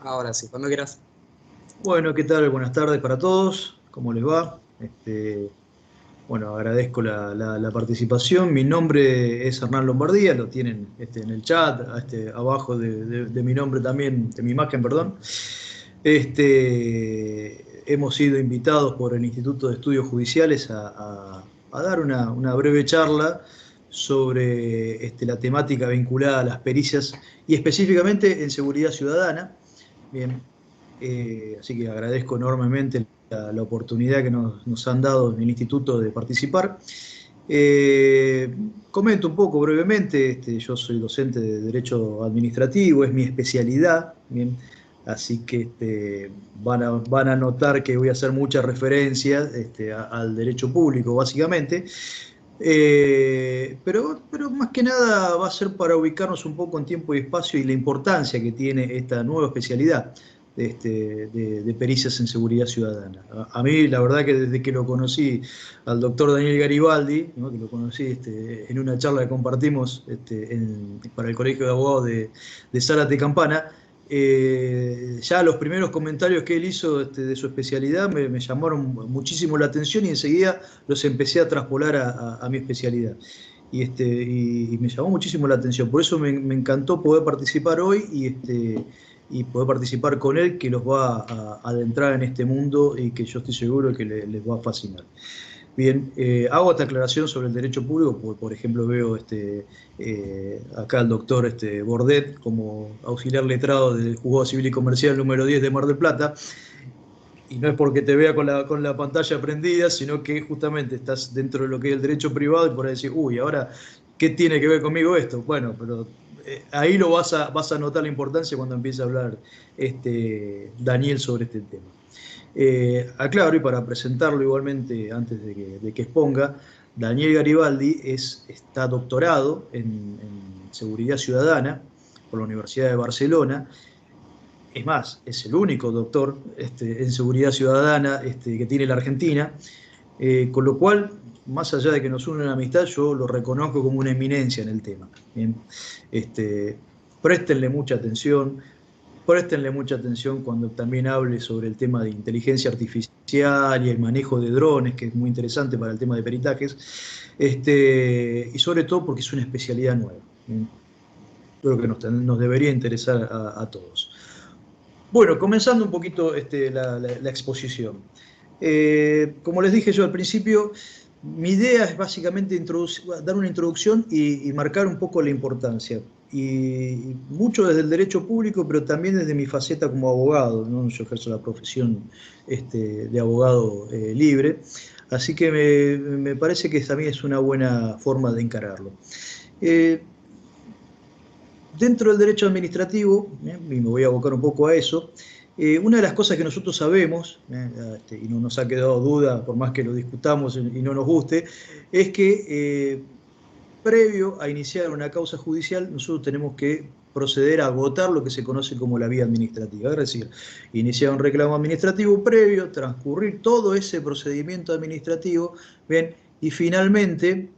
Ahora sí, cuando quieras. Bueno, ¿qué tal? Buenas tardes para todos. ¿Cómo les va? Bueno, agradezco la participación. Mi nombre es Hernán Lombardía, lo tienen en el chat, abajo de mi nombre también, de mi imagen, perdón. Hemos sido invitados por el Instituto de Estudios Judiciales a dar una breve charla sobre la temática vinculada a las pericias y específicamente en seguridad ciudadana. Bien, así que agradezco enormemente la oportunidad que nos han dado en el instituto de participar. Eh, Comento un poco brevemente, yo soy docente de Derecho Administrativo, es mi especialidad, bien, así que van a notar que voy a hacer muchas referencias al derecho público, básicamente. Pero más que nada va a ser para ubicarnos un poco en tiempo y espacio y la importancia que tiene esta nueva especialidad de pericias en seguridad ciudadana. A mí, la verdad que desde que lo conocí al doctor Daniel Garibaldi, ¿no? Que lo conocí en una charla que compartimos para el Colegio de Abogados de Zárate Campana, ya los primeros comentarios que él hizo de su especialidad me llamaron muchísimo la atención y enseguida los empecé a traspolar a mi especialidad. Y me llamó muchísimo la atención. Por eso me encantó poder participar hoy y poder participar con él, que los va a adentrar en este mundo y que yo estoy seguro que les va a fascinar. Bien, hago esta aclaración sobre el derecho público, porque por ejemplo veo acá al doctor Bordet como auxiliar letrado del Juzgado Civil y Comercial número 10 de Mar del Plata, y no es porque te vea con la pantalla prendida, sino que justamente estás dentro de lo que es el derecho privado y por ahí decir, uy, ahora, ¿qué tiene que ver conmigo esto? Bueno, pero ahí vas a notar la importancia cuando empiece a hablar Daniel sobre este tema. Aclaro, y para presentarlo igualmente antes de que exponga, Daniel Garibaldi está doctorado en Seguridad Ciudadana por la Universidad de Barcelona. Es más, es el único doctor en seguridad ciudadana que tiene la Argentina, con lo cual, más allá de que nos une una amistad, yo lo reconozco como una eminencia en el tema. Bien. Este, préstenle mucha atención, préstenle mucha atención cuando también hable sobre el tema de inteligencia artificial y el manejo de drones, que es muy interesante para el tema de peritajes, y sobre todo porque es una especialidad nueva. Bien. Creo que nos debería interesar a todos. Bueno, comenzando un poquito la exposición. Como les dije yo al principio, mi idea es básicamente dar una introducción y marcar un poco la importancia. Y mucho desde el derecho público, pero también desde mi faceta como abogado, ¿no? Yo ejerzo la profesión de abogado libre, así que me parece que también es una buena forma de encararlo. Eh, Dentro del derecho administrativo, y me voy a abocar un poco a eso, una de las cosas que nosotros sabemos, y no nos ha quedado duda, por más que lo discutamos y no nos guste, es que previo a iniciar una causa judicial, nosotros tenemos que proceder a agotar lo que se conoce como la vía administrativa, es decir, iniciar un reclamo administrativo previo, transcurrir todo ese procedimiento administrativo, bien, y finalmente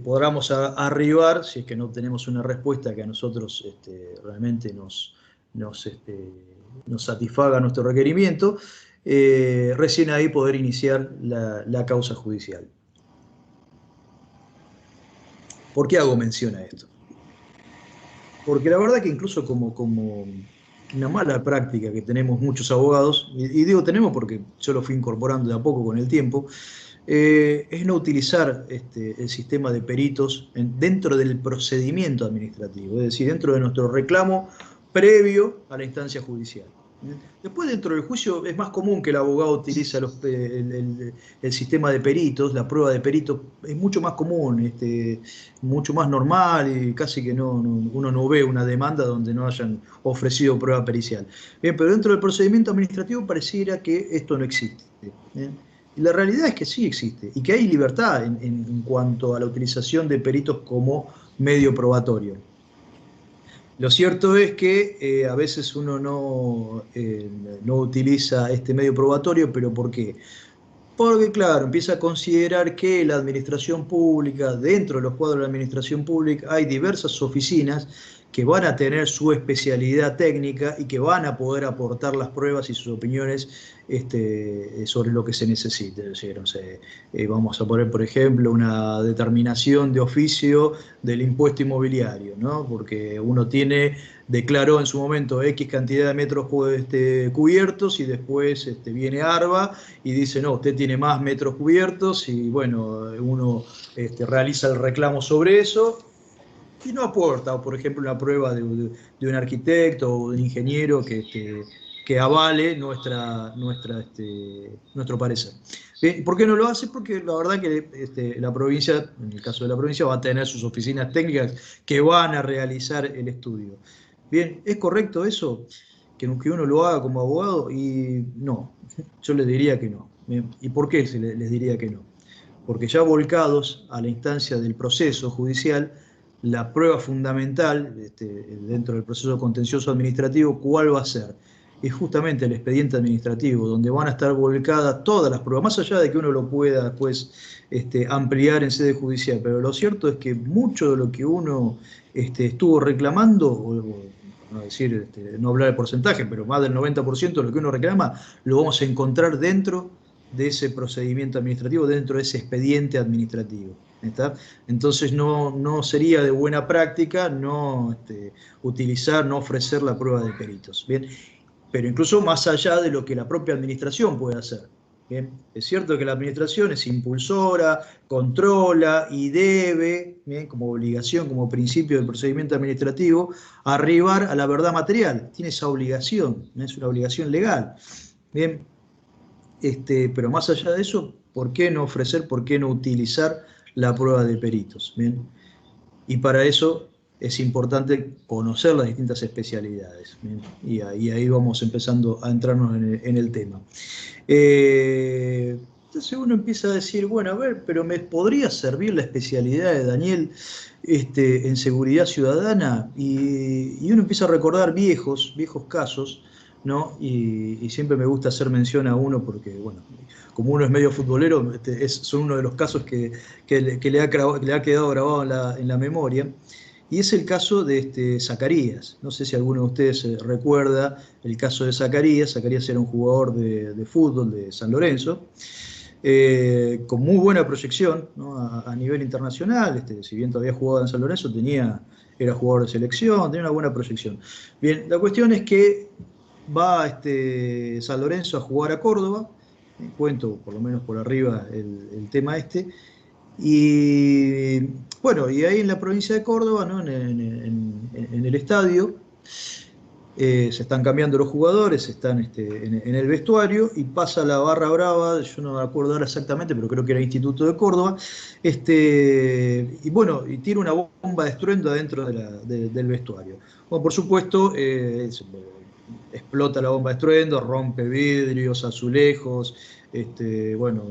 podamos arribar, si es que no tenemos una respuesta que a nosotros realmente nos satisfaga nuestro requerimiento, recién ahí poder iniciar la causa judicial. ¿Por qué hago mención a esto? Porque la verdad que incluso como una mala práctica que tenemos muchos abogados, y digo tenemos porque yo lo fui incorporando de a poco con el tiempo, es no utilizar el sistema de peritos dentro del procedimiento administrativo, es decir, dentro de nuestro reclamo previo a la instancia judicial. Después, dentro del juicio, es más común que el abogado utilice el sistema de peritos, la prueba de peritos, es mucho más común, mucho más normal y casi que uno no ve una demanda donde no hayan ofrecido prueba pericial. Bien, pero dentro del procedimiento administrativo pareciera que esto no existe. Bien. Y la realidad es que sí existe y que hay libertad en cuanto a la utilización de peritos como medio probatorio. Lo cierto es que a veces uno no utiliza este medio probatorio, pero ¿por qué? Porque, claro, empieza a considerar que la administración pública, dentro de los cuadros de la administración pública, hay diversas oficinas que van a tener su especialidad técnica y que van a poder aportar las pruebas y sus opiniones sobre lo que se necesite. Es decir, no sé, vamos a poner, por ejemplo, una determinación de oficio del impuesto inmobiliario, ¿no? Porque uno declaró en su momento X cantidad de metros cubiertos y después viene ARBA y dice, no, usted tiene más metros cubiertos y bueno, uno realiza el reclamo sobre eso y no aporta, por ejemplo, una prueba de un arquitecto o de un ingeniero que avale nuestro parecer. Bien, ¿por qué no lo hace? Porque la verdad que la provincia, en el caso de la provincia, va a tener sus oficinas técnicas que van a realizar el estudio. Bien, ¿es correcto eso? Que uno lo haga como abogado y no, yo les diría que no. Bien, ¿y por qué les diría que no? Porque ya volcados a la instancia del proceso judicial, la prueba fundamental dentro del proceso contencioso administrativo, ¿cuál va a ser? Es justamente el expediente administrativo, donde van a estar volcadas todas las pruebas, más allá de que uno lo pueda después ampliar en sede judicial, pero lo cierto es que mucho de lo que uno estuvo reclamando, no decir, no hablar de porcentaje, pero más del 90% de lo que uno reclama, lo vamos a encontrar dentro de ese procedimiento administrativo, dentro de ese expediente administrativo. ¿Está? Entonces no sería de buena práctica no utilizar, no ofrecer la prueba de peritos. ¿Bien? Pero incluso más allá de lo que la propia administración puede hacer. ¿Bien? Es cierto que la administración es impulsora, controla y debe, ¿bien? Como obligación, como principio del procedimiento administrativo, arribar a la verdad material. Tiene esa obligación, ¿no? Es una obligación legal. ¿Bien? Pero más allá de eso, ¿por qué no ofrecer, por qué no utilizar la prueba de peritos? ¿Bien? Y para eso es importante conocer las distintas especialidades. ¿Bien? Y ahí vamos empezando a entrarnos en el tema. Entonces uno empieza a decir, bueno, a ver, pero ¿me podría servir la especialidad de Daniel en seguridad ciudadana? Y uno empieza a recordar viejos casos, ¿no? Y siempre me gusta hacer mención a uno porque, bueno, como uno es medio futbolero, son uno de los casos que le ha quedado grabado en la memoria. Y es el caso de Zacarías. No sé si alguno de ustedes recuerda el caso de Zacarías. Zacarías era un jugador de fútbol de San Lorenzo, con muy buena proyección, ¿no? A nivel internacional. Si bien todavía jugaba en San Lorenzo, era jugador de selección, tenía una buena proyección. Bien, la cuestión es que va San Lorenzo a jugar a Córdoba. Cuento por lo menos por arriba el tema y bueno, y ahí en la provincia de Córdoba, ¿no? En el estadio, se están cambiando los jugadores, están en el vestuario y pasa la barra brava, yo no me acuerdo ahora exactamente, pero creo que era Instituto de Córdoba, y bueno, y tira una bomba de estruendo adentro del vestuario. Bueno, por supuesto, explota la bomba de estruendo, rompe vidrios, azulejos, bueno,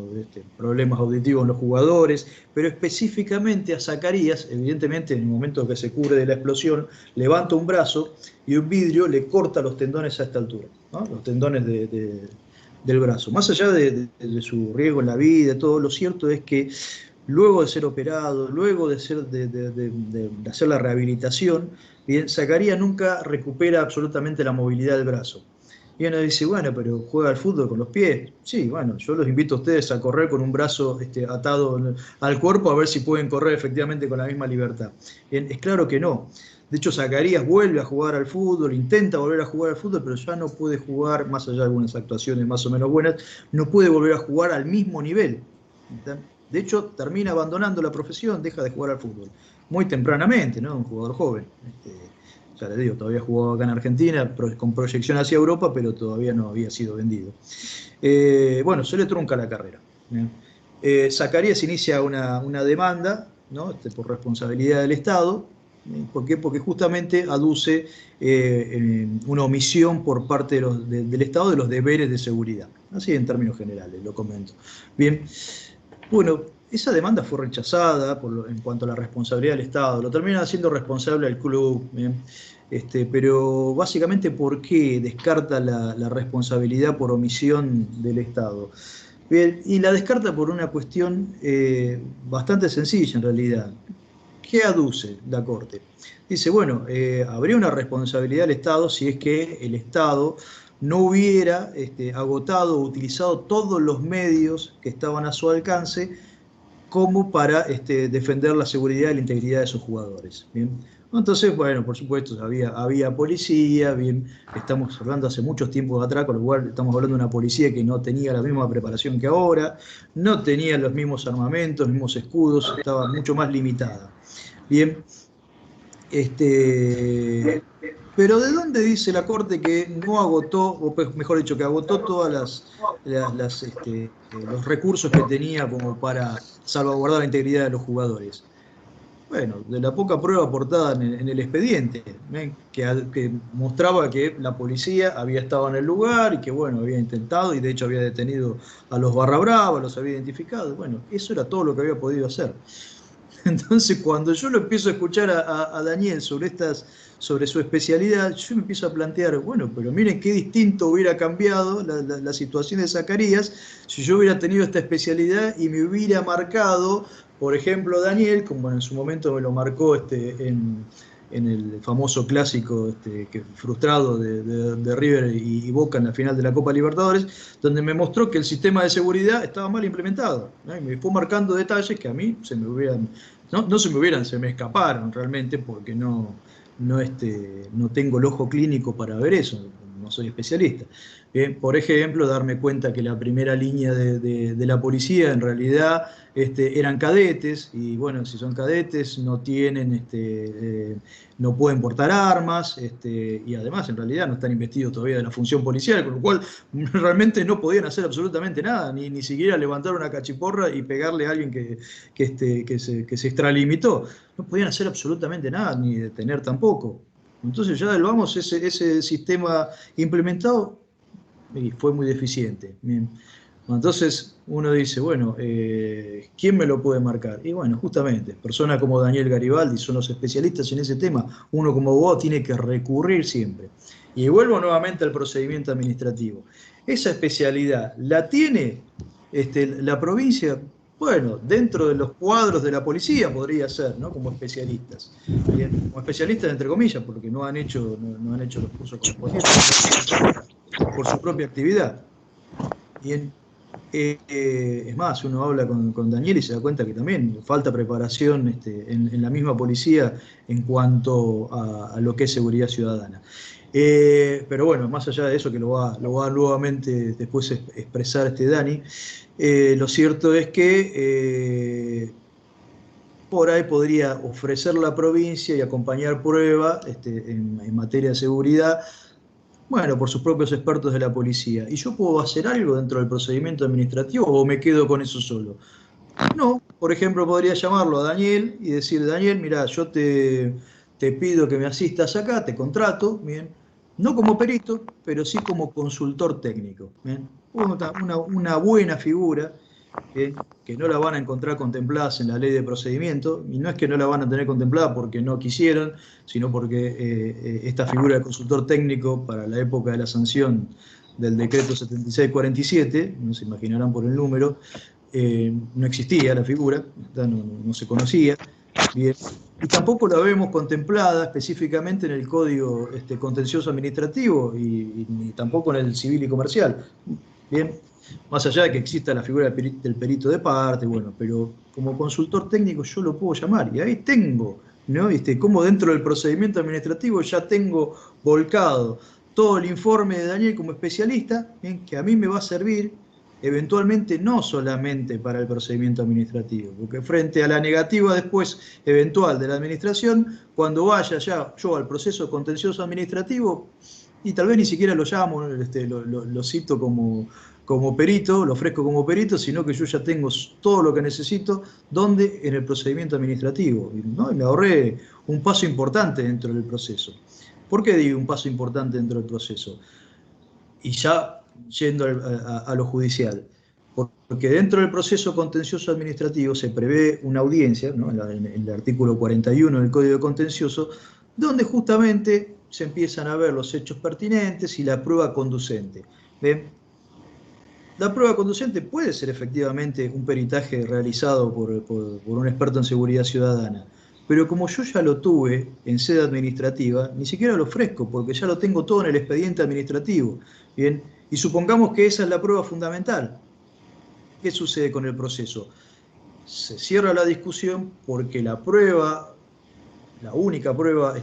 problemas auditivos en los jugadores, pero específicamente a Zacarías, evidentemente en el momento que se cubre de la explosión, levanta un brazo y un vidrio le corta los tendones a esta altura, ¿no? Los tendones del brazo. Más allá de su riesgo en la vida, todo, lo cierto es que luego de ser operado, luego de hacer la rehabilitación, bien, Zacarías nunca recupera absolutamente la movilidad del brazo. Y uno dice, bueno, pero juega al fútbol con los pies. Sí, bueno, yo los invito a ustedes a correr con un brazo atado al cuerpo a ver si pueden correr efectivamente con la misma libertad. Bien, es claro que no. De hecho, Zacarías vuelve a jugar al fútbol, intenta volver a jugar al fútbol, pero ya no puede jugar, más allá de algunas actuaciones más o menos buenas, no puede volver a jugar al mismo nivel. De hecho, termina abandonando la profesión, deja de jugar al fútbol. Muy tempranamente, ¿no? Un jugador joven. Ya les digo, todavía jugaba acá en Argentina, con proyección hacia Europa, pero todavía no había sido vendido. Bueno, se le trunca la carrera. Zacarías inicia una demanda, ¿no? Por responsabilidad del Estado. ¿Por qué? Porque justamente aduce una omisión por parte del Estado de los deberes de seguridad. Así en términos generales, lo comento. Bien, bueno, esa demanda fue rechazada en cuanto a la responsabilidad del Estado. Lo termina haciendo responsable al club. ¿Bien? Pero básicamente, ¿por qué descarta la responsabilidad por omisión del Estado? Bien, y la descarta por una cuestión bastante sencilla en realidad. ¿qué aduce la Corte? Dice, bueno, habría una responsabilidad del Estado si es que el Estado no hubiera agotado o utilizado todos los medios que estaban a su alcance como para defender la seguridad y la integridad de sus jugadores. ¿Bien? Entonces, bueno, por supuesto, había policía, bien, estamos hablando hace muchos tiempos atrás, con lo cual estamos hablando de una policía que no tenía la misma preparación que ahora, no tenía los mismos armamentos, los mismos escudos, estaba mucho más limitada. Bien, pero ¿de dónde dice la Corte que no agotó, o mejor dicho, que agotó todas los recursos que tenía como para salvaguardar la integridad de los jugadores? Bueno, de la poca prueba aportada en el expediente, que mostraba que la policía había estado en el lugar y que, bueno, había intentado y de hecho había detenido a los barra brava, los había identificado. Bueno, eso era todo lo que había podido hacer. Entonces, cuando yo lo empiezo a escuchar a Daniel sobre su especialidad, yo me empiezo a plantear, bueno, pero miren qué distinto hubiera cambiado la situación de Zacarías si yo hubiera tenido esta especialidad y me hubiera marcado, por ejemplo, Daniel, como en su momento me lo marcó en el famoso clásico frustrado de River y Boca en la final de la Copa Libertadores, donde me mostró que el sistema de seguridad estaba mal implementado, ¿no? Y me fue marcando detalles que a mí se me escaparon realmente porque no tengo el ojo clínico para ver eso, no soy especialista. Por ejemplo, darme cuenta que la primera línea de la policía en realidad eran cadetes, y bueno, si son cadetes no tienen, no pueden portar armas, y además en realidad no están investidos todavía de la función policial, con lo cual realmente no podían hacer absolutamente nada, ni siquiera levantar una cachiporra y pegarle a alguien que se extralimitó. No podían hacer absolutamente nada, ni detener tampoco. Entonces ya vamos, ese sistema implementado y fue muy deficiente. Bien. Entonces uno dice, bueno, ¿quién me lo puede marcar? Y bueno, justamente, personas como Daniel Garibaldi son los especialistas en ese tema. Uno como abogado tiene que recurrir siempre. Y vuelvo nuevamente al procedimiento administrativo. Esa especialidad la tiene la provincia, bueno, dentro de los cuadros de la policía podría ser, ¿no? Como especialistas. Bien, como especialistas entre comillas, porque no han hecho los cursos correspondientes por su propia actividad. Bien. Es más, uno habla con Daniel y se da cuenta que también falta preparación en la misma policía en cuanto a lo que es seguridad ciudadana. Pero bueno, más allá de eso, que lo va nuevamente después expresar Dani, lo cierto es que por ahí podría ofrecer la provincia y acompañar prueba en materia de seguridad, bueno, por sus propios expertos de la policía. ¿Y yo puedo hacer algo dentro del procedimiento administrativo o me quedo con eso solo? No, por ejemplo, podría llamarlo a Daniel y decir, Daniel, mira, yo te pido que me asistas acá, te contrato, bien, no como perito, pero sí como consultor técnico, bien. Una buena figura, que no la van a encontrar contempladas en la ley de procedimiento, y no es que no la van a tener contemplada porque no quisieron, sino porque esta figura de consultor técnico para la época de la sanción del decreto 7647, no se imaginarán por el número, no existía la figura, no se conocía, bien, y tampoco la vemos contemplada específicamente en el Código Contencioso Administrativo y ni tampoco en el Civil y Comercial. Bien, más allá de que exista la figura del perito de parte, bueno, pero como consultor técnico yo lo puedo llamar y ahí tengo, ¿no? Como dentro del procedimiento administrativo ya tengo volcado todo el informe de Daniel como especialista, ¿bien? Que a mí me va a servir eventualmente no solamente para el procedimiento administrativo, porque frente a la negativa después eventual de la administración, cuando vaya ya yo al proceso contencioso administrativo, y tal vez ni siquiera lo llamo, lo cito como perito, lo ofrezco como perito, sino que yo ya tengo todo lo que necesito, ¿dónde? En el procedimiento administrativo, ¿no? Y me ahorré un paso importante dentro del proceso. ¿Por qué digo un paso importante dentro del proceso? Y ya yendo a lo judicial, porque dentro del proceso contencioso administrativo se prevé una audiencia, ¿no? En el artículo 41 del Código Contencioso, donde justamente se empiezan a ver los hechos pertinentes y la prueba conducente. ¿Ven? La prueba conducente puede ser efectivamente un peritaje realizado por un experto en seguridad ciudadana, pero como yo ya lo tuve en sede administrativa, ni siquiera lo ofrezco, porque ya lo tengo todo en el expediente administrativo. Bien, y supongamos que esa es la prueba fundamental. ¿Qué sucede con el proceso? Se cierra la discusión porque la prueba, la única prueba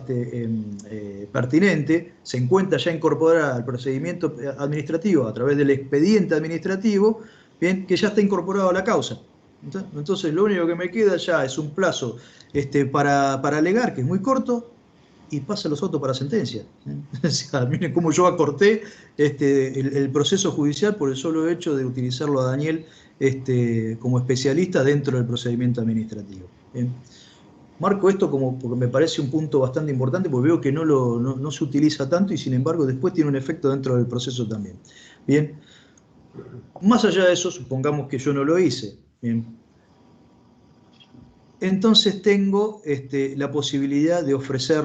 pertinente, se encuentra ya incorporada al procedimiento administrativo a través del expediente administrativo, bien, que ya está incorporado a la causa. Entonces, lo único que me queda ya es un plazo para alegar, que es muy corto, y pasa los autos para sentencia. O sea, miren cómo yo acorté el proceso judicial por el solo hecho de utilizarlo a Daniel como especialista dentro del procedimiento administrativo. ¿Bien? Marco esto porque me parece un punto bastante importante, porque veo que no se utiliza tanto y sin embargo después tiene un efecto dentro del proceso también. Bien, más allá de eso, supongamos que yo no lo hice. Bien. Entonces tengo la posibilidad de ofrecer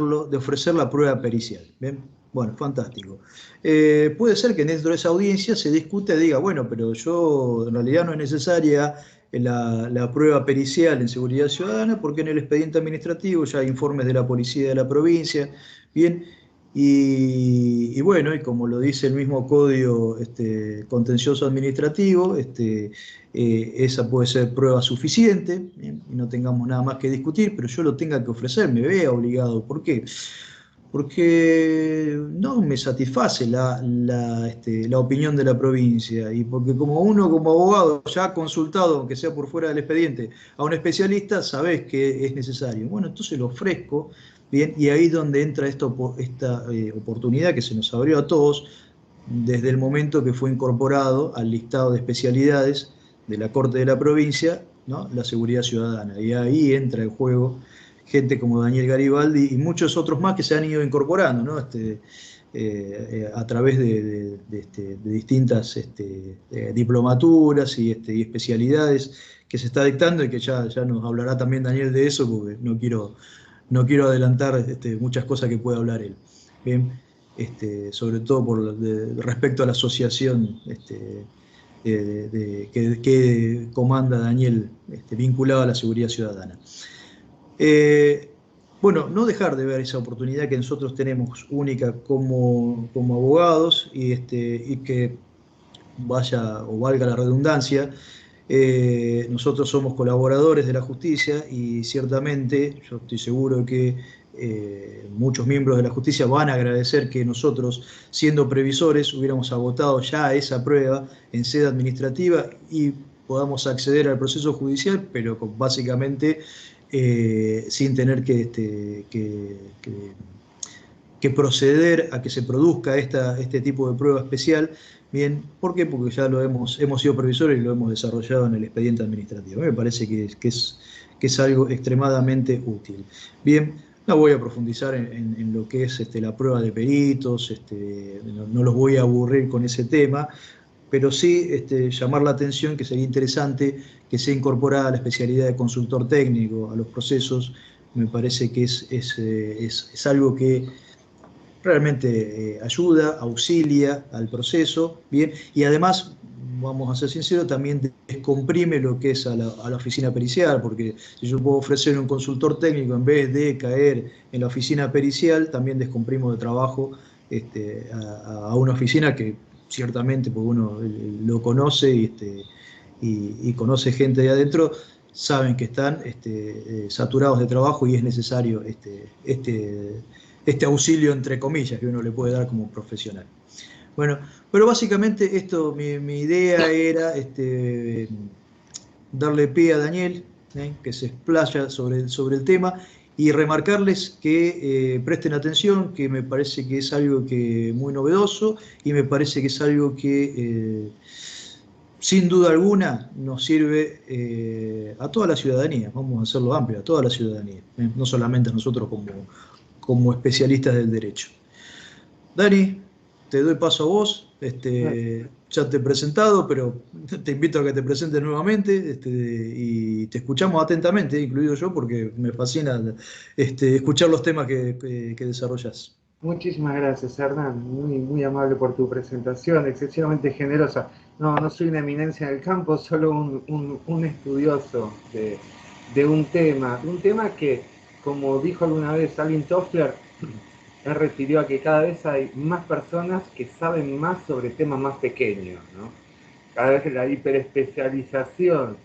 la prueba pericial. ¿Bien? Bueno, fantástico. Puede ser que dentro de esa audiencia se discute y diga, bueno, pero yo en realidad no es necesaria la prueba pericial en seguridad ciudadana porque en el expediente administrativo ya hay informes de la policía de la provincia. Bien, y bueno, y como lo dice el mismo código contencioso administrativo, esa puede ser prueba suficiente, ¿bien? Y no tengamos nada más que discutir, pero yo lo tenga que ofrecer, me vea obligado. ¿Por qué? Porque no me satisface la opinión de la provincia y porque como uno como abogado ya ha consultado, aunque sea por fuera del expediente, a un especialista, sabés que es necesario. Bueno, entonces lo ofrezco, bien, y ahí es donde entra esta oportunidad que se nos abrió a todos desde el momento que fue incorporado al listado de especialidades de la Corte de la Provincia, ¿no? La seguridad ciudadana. Y ahí entra en juego gente como Daniel Garibaldi y muchos otros más que se han ido incorporando, ¿no? A través de distintas diplomaturas y especialidades que se está dictando y que ya nos hablará también Daniel de eso, porque no quiero adelantar muchas cosas que pueda hablar él. Bien, sobre todo respecto a la asociación que comanda Daniel vinculado a la seguridad ciudadana. Bueno, no dejar de ver esa oportunidad que nosotros tenemos única como abogados y que vaya o valga la redundancia, nosotros somos colaboradores de la justicia y ciertamente yo estoy seguro que muchos miembros de la justicia van a agradecer que nosotros, siendo previsores, hubiéramos agotado ya esa prueba en sede administrativa y podamos acceder al proceso judicial, pero básicamente sin tener que proceder a que se produzca este tipo de prueba especial. Bien, ¿por qué? Porque ya hemos sido previsores y lo hemos desarrollado en el expediente administrativo. A mí me parece que es algo extremadamente útil. Bien, no voy a profundizar en lo que es la prueba de peritos, no los voy a aburrir con ese tema, pero sí llamar la atención que sería interesante que sea incorporada la especialidad de consultor técnico a los procesos. Me parece que es algo que realmente ayuda, auxilia al proceso, bien, y además, vamos a ser sinceros, también descomprime lo que es a la oficina pericial, porque si yo puedo ofrecer un consultor técnico en vez de caer en la oficina pericial, también descomprimo de trabajo a una oficina que ciertamente, porque uno lo conoce y conoce gente de adentro, saben que están saturados de trabajo y es necesario este auxilio, entre comillas, que uno le puede dar como profesional. Bueno, pero básicamente esto, mi idea era darle pie a Daniel, que se explaya sobre el tema, y remarcarles que presten atención, que me parece que es algo muy novedoso y me parece que es algo que sin duda alguna nos sirve a toda la ciudadanía, vamos a hacerlo amplio, a toda la ciudadanía, no solamente a nosotros como especialistas del derecho. Dani, te doy paso a vos, ya te he presentado, pero te invito a que te presentes nuevamente y te escuchamos atentamente, incluido yo, porque me fascina escuchar los temas que desarrollas. Muchísimas gracias, Hernán. Muy, muy amable por tu presentación, excesivamente generosa. No soy una eminencia en el campo, solo un estudioso de un tema que como dijo alguna vez Alvin Toffler, él refirió a que cada vez hay más personas que saben más sobre temas más pequeños, ¿no? Cada vez la hiperespecialización,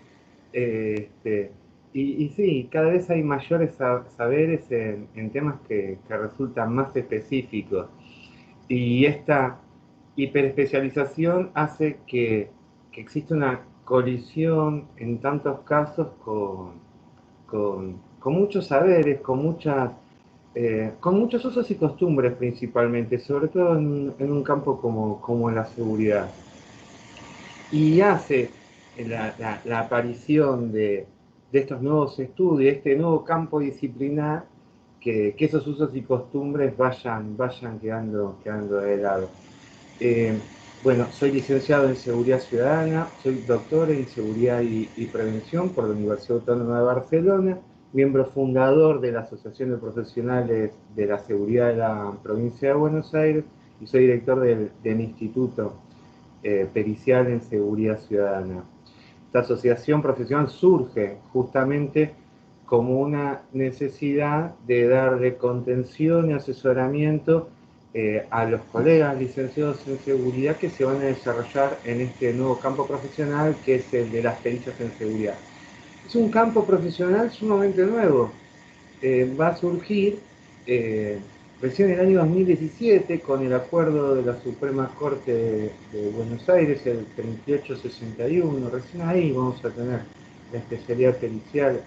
y sí, cada vez hay mayores saberes en temas que resultan más específicos. Y esta hiperespecialización hace que exista una colisión en tantos casos con muchos saberes, con muchos usos y costumbres principalmente, sobre todo en un campo como la seguridad. Y hace la aparición de estos nuevos estudios, este nuevo campo disciplinar, que esos usos y costumbres vayan quedando de lado. Eh, bueno, soy licenciado en Seguridad Ciudadana, soy doctor en Seguridad y Prevención por la Universidad Autónoma de Barcelona, miembro fundador de la Asociación de Profesionales de la Seguridad de la Provincia de Buenos Aires y soy director del Instituto Pericial en Seguridad Ciudadana. Esta asociación profesional surge justamente como una necesidad de darle contención y asesoramiento a los colegas licenciados en seguridad que se van a desarrollar en este nuevo campo profesional que es el de las pericias en seguridad. Es un campo profesional sumamente nuevo. Va a surgir recién en el año 2017 con el acuerdo de la Suprema Corte de Buenos Aires, el 3861. Recién ahí vamos a tener la especialidad pericial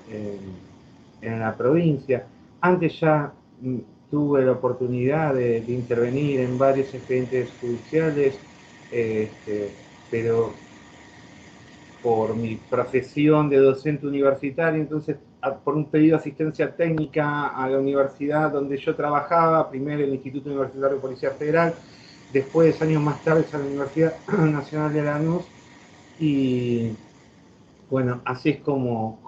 en la provincia. Antes ya tuve la oportunidad de intervenir en varios expedientes judiciales, pero por mi profesión de docente universitario, entonces por un pedido de asistencia técnica a la universidad donde yo trabajaba, primero en el Instituto Universitario de Policía Federal, después, años más tarde, a la Universidad Nacional de Lanús, y bueno, así es como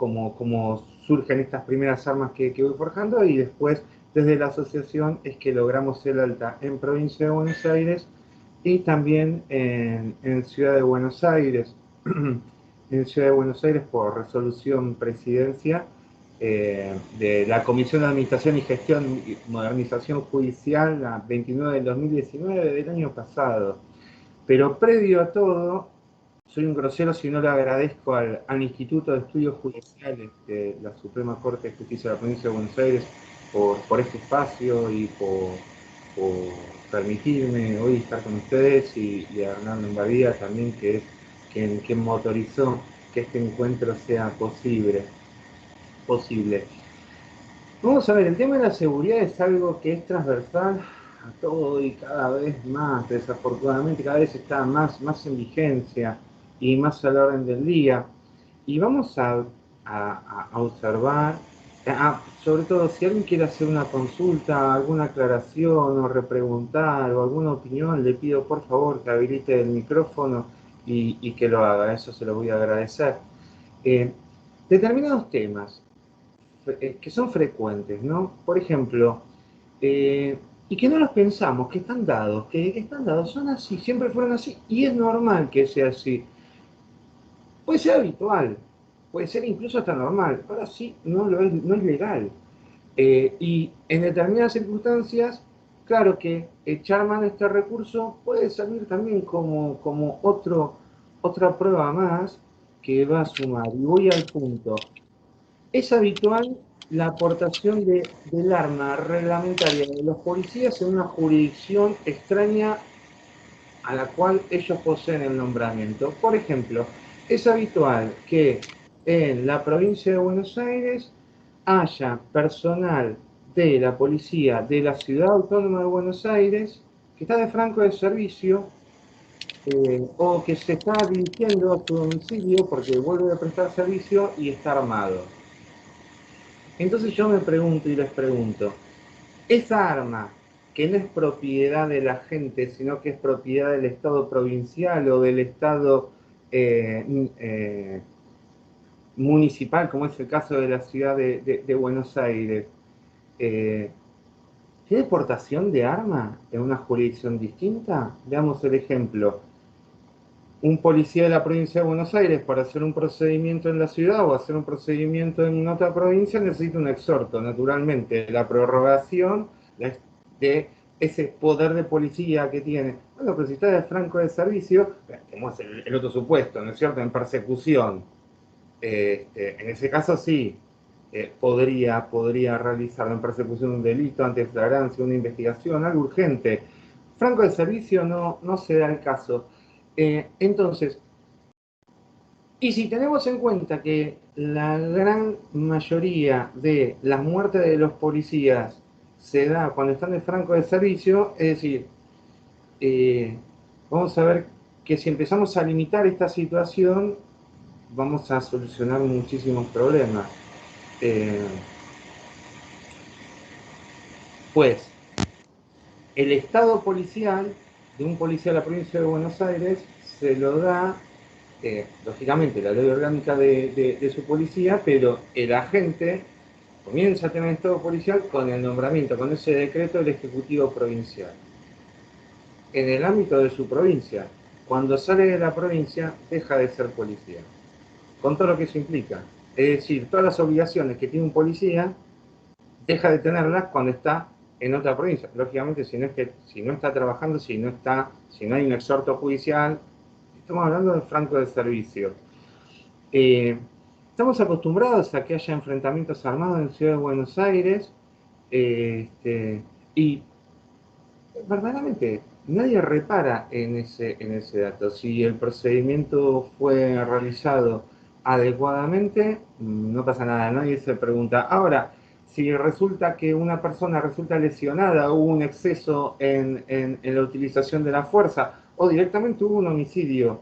surgen estas primeras armas que voy forjando, y después, desde la asociación, es que logramos el alta en Provincia de Buenos Aires y también en Ciudad de Buenos Aires. En Ciudad de Buenos Aires por resolución presidencia de la Comisión de Administración y Gestión y Modernización Judicial, la 29 del 2019 del año pasado. Pero previo a todo, soy un grosero si no le agradezco al Instituto de Estudios Judiciales de la Suprema Corte de Justicia de la Provincia de Buenos Aires por este espacio y por permitirme hoy estar con ustedes y a Hernando Embadía también, que es quien motorizó que este encuentro sea posible. Vamos a ver, el tema de la seguridad es algo que es transversal a todo y cada vez más, desafortunadamente cada vez está más en vigencia y más a la orden del día. Y vamos a observar, sobre todo si alguien quiere hacer una consulta, alguna aclaración o repreguntar o alguna opinión, le pido por favor que habilite el micrófono y que lo haga, eso se lo voy a agradecer. Determinados temas que son frecuentes, ¿no? Por ejemplo, y que no los pensamos, que están dados, son así, siempre fueron así, y es normal que sea así. Puede ser habitual, puede ser incluso hasta normal, ahora sí no es legal. Y en determinadas circunstancias, claro que echar mano a este recurso puede servir también como otra prueba más que va a sumar. Y voy al punto. Es habitual la aportación del arma reglamentaria de los policías en una jurisdicción extraña a la cual ellos poseen el nombramiento. Por ejemplo, es habitual que en la provincia de Buenos Aires haya personal de la policía de la Ciudad Autónoma de Buenos Aires que está de franco de servicio o que se está dirigiendo a su domicilio porque vuelve a prestar servicio y está armado. Entonces yo me pregunto y les pregunto, esa arma que no es propiedad de la gente, sino que es propiedad del Estado provincial o del Estado municipal, como es el caso de la ciudad de Buenos Aires, eh, ¿tiene portación de arma en una jurisdicción distinta? Veamos el ejemplo. un policía de la provincia de Buenos Aires para hacer un procedimiento en la ciudad o hacer un procedimiento en otra provincia necesita un exhorto, naturalmente, la prorrogación de ese poder de policía que tiene. Bueno, pero si está de franco de servicio, tenemos el otro supuesto, ¿no es cierto?, en persecución. En ese caso sí, podría realizarlo en persecución de un delito, ante flagrancia, una investigación, algo urgente. Franco de servicio no se da el caso. Entonces, y si tenemos en cuenta que la gran mayoría de las muertes de los policías se da cuando están de franco de servicio, es decir, vamos a ver que si empezamos a limitar esta situación, vamos a solucionar muchísimos problemas. Pues, el estado policial de un policía de la provincia de Buenos Aires se lo da, lógicamente, la ley orgánica de su policía, pero el agente comienza a tener estado policial con el nombramiento, con ese decreto del Ejecutivo Provincial. En el ámbito de su provincia, cuando sale de la provincia, deja de ser policía, con todo lo que eso implica. Es decir, todas las obligaciones que tiene un policía, deja de tenerlas cuando está en otra provincia. Lógicamente, si no está trabajando, si no hay un exhorto judicial, estamos hablando de franco de servicio. Estamos acostumbrados a que haya enfrentamientos armados en Ciudad de Buenos Aires, y verdaderamente nadie repara en ese dato. Si el procedimiento fue realizado adecuadamente, no pasa nada, nadie se pregunta. Ahora, si resulta que una persona resulta lesionada, hubo un exceso en la utilización de la fuerza, o directamente hubo un homicidio,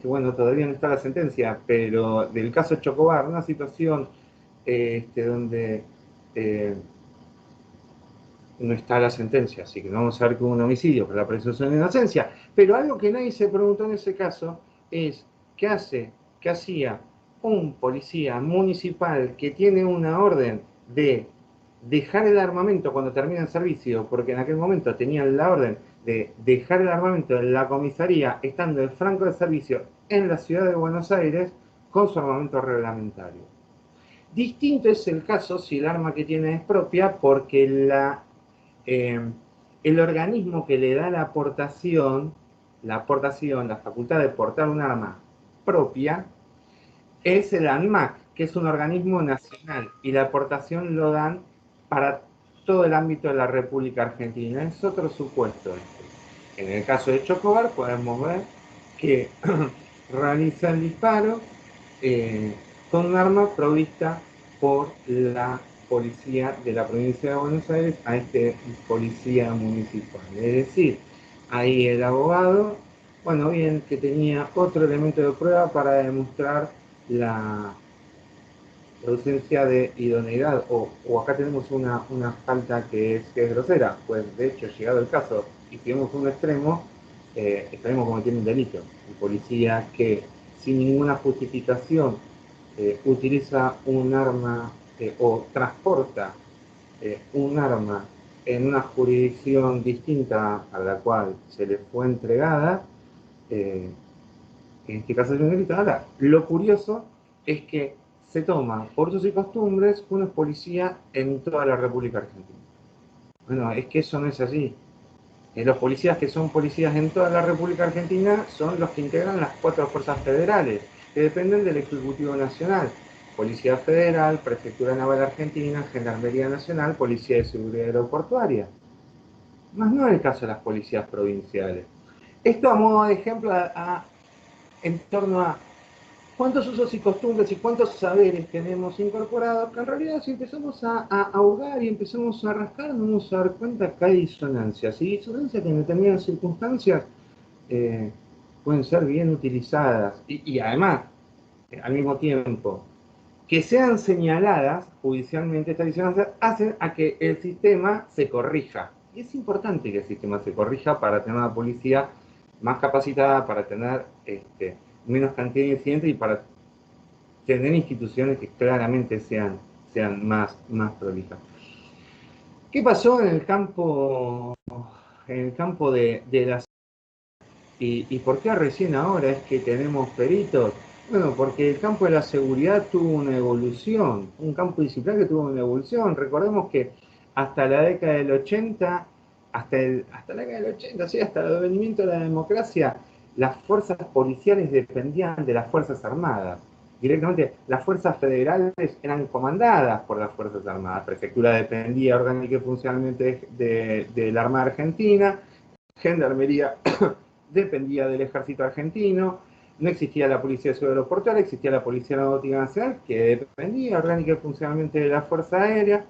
bueno, todavía no está la sentencia, pero del caso Chocobar, una situación donde no está la sentencia, así que no vamos a ver que hubo un homicidio por la presunción de inocencia. Pero algo que nadie se preguntó en ese caso es qué hacía un policía municipal que tiene una orden de dejar el armamento cuando termina el servicio, porque en aquel momento tenían la orden de dejar el armamento en la comisaría, estando en franco de servicio en la ciudad de Buenos Aires con su armamento reglamentario. Distinto es el caso si el arma que tiene es propia, porque el organismo que le da la facultad de portar un arma propia, es el ANMAC, que es un organismo nacional, y la aportación lo dan para todo el ámbito de la República Argentina. Es otro supuesto este. En el caso de Chocobar podemos ver que realiza el disparo con un arma provista por la policía de la provincia de Buenos Aires a este policía municipal. Es decir, ahí el abogado, bueno, bien que tenía otro elemento de prueba para demostrar la ausencia de idoneidad, o acá tenemos una falta que es grosera, pues de hecho, llegado el caso, y si vemos un extremo, estaremos cometiendo un delito. El policía que sin ninguna justificación utiliza un arma o transporta un arma en una jurisdicción distinta a la cual se le fue entregada, en este caso es un delito. Ahora, lo curioso es que se toma por usos y costumbres uno es policía en toda la República Argentina. Bueno, es que eso no es así. Los policías que son policías en toda la República Argentina son los que integran las 4 fuerzas federales, que dependen del Ejecutivo Nacional. Policía Federal, Prefectura Naval Argentina, Gendarmería Nacional, Policía de Seguridad Aeroportuaria. Más no es el caso de las policías provinciales. Esto a modo de ejemplo en torno a cuántos usos y costumbres y cuántos saberes tenemos incorporados, que en realidad si empezamos a hurgar y empezamos a rascar, nos vamos a dar cuenta que hay disonancias, y disonancias que en determinadas circunstancias pueden ser bien utilizadas, y además, al mismo tiempo, que sean señaladas judicialmente estas disonancias hacen a que el sistema se corrija. Y es importante que el sistema se corrija para tener una policía más capacitada, para tener menos cantidad de incidentes y para tener instituciones que claramente sean más prolijas. ¿Qué pasó en el campo de la ¿Y por qué recién ahora es que tenemos peritos? Bueno, porque el campo de la seguridad tuvo una evolución, un campo disciplinar que tuvo una evolución. Recordemos que hasta la década del 80, hasta la década del 80, sí, hasta el advenimiento de la democracia, las fuerzas policiales dependían de las Fuerzas Armadas. Directamente, las fuerzas federales eran comandadas por las Fuerzas Armadas. La prefectura dependía orgánica y funcionalmente de la Armada Argentina, Gendarmería dependía del ejército argentino, no existía la Policía de Ciudad Aeroportuaria, existía la Policía Náutica Nacional, que dependía orgánica y funcionalmente de la Fuerza Aérea.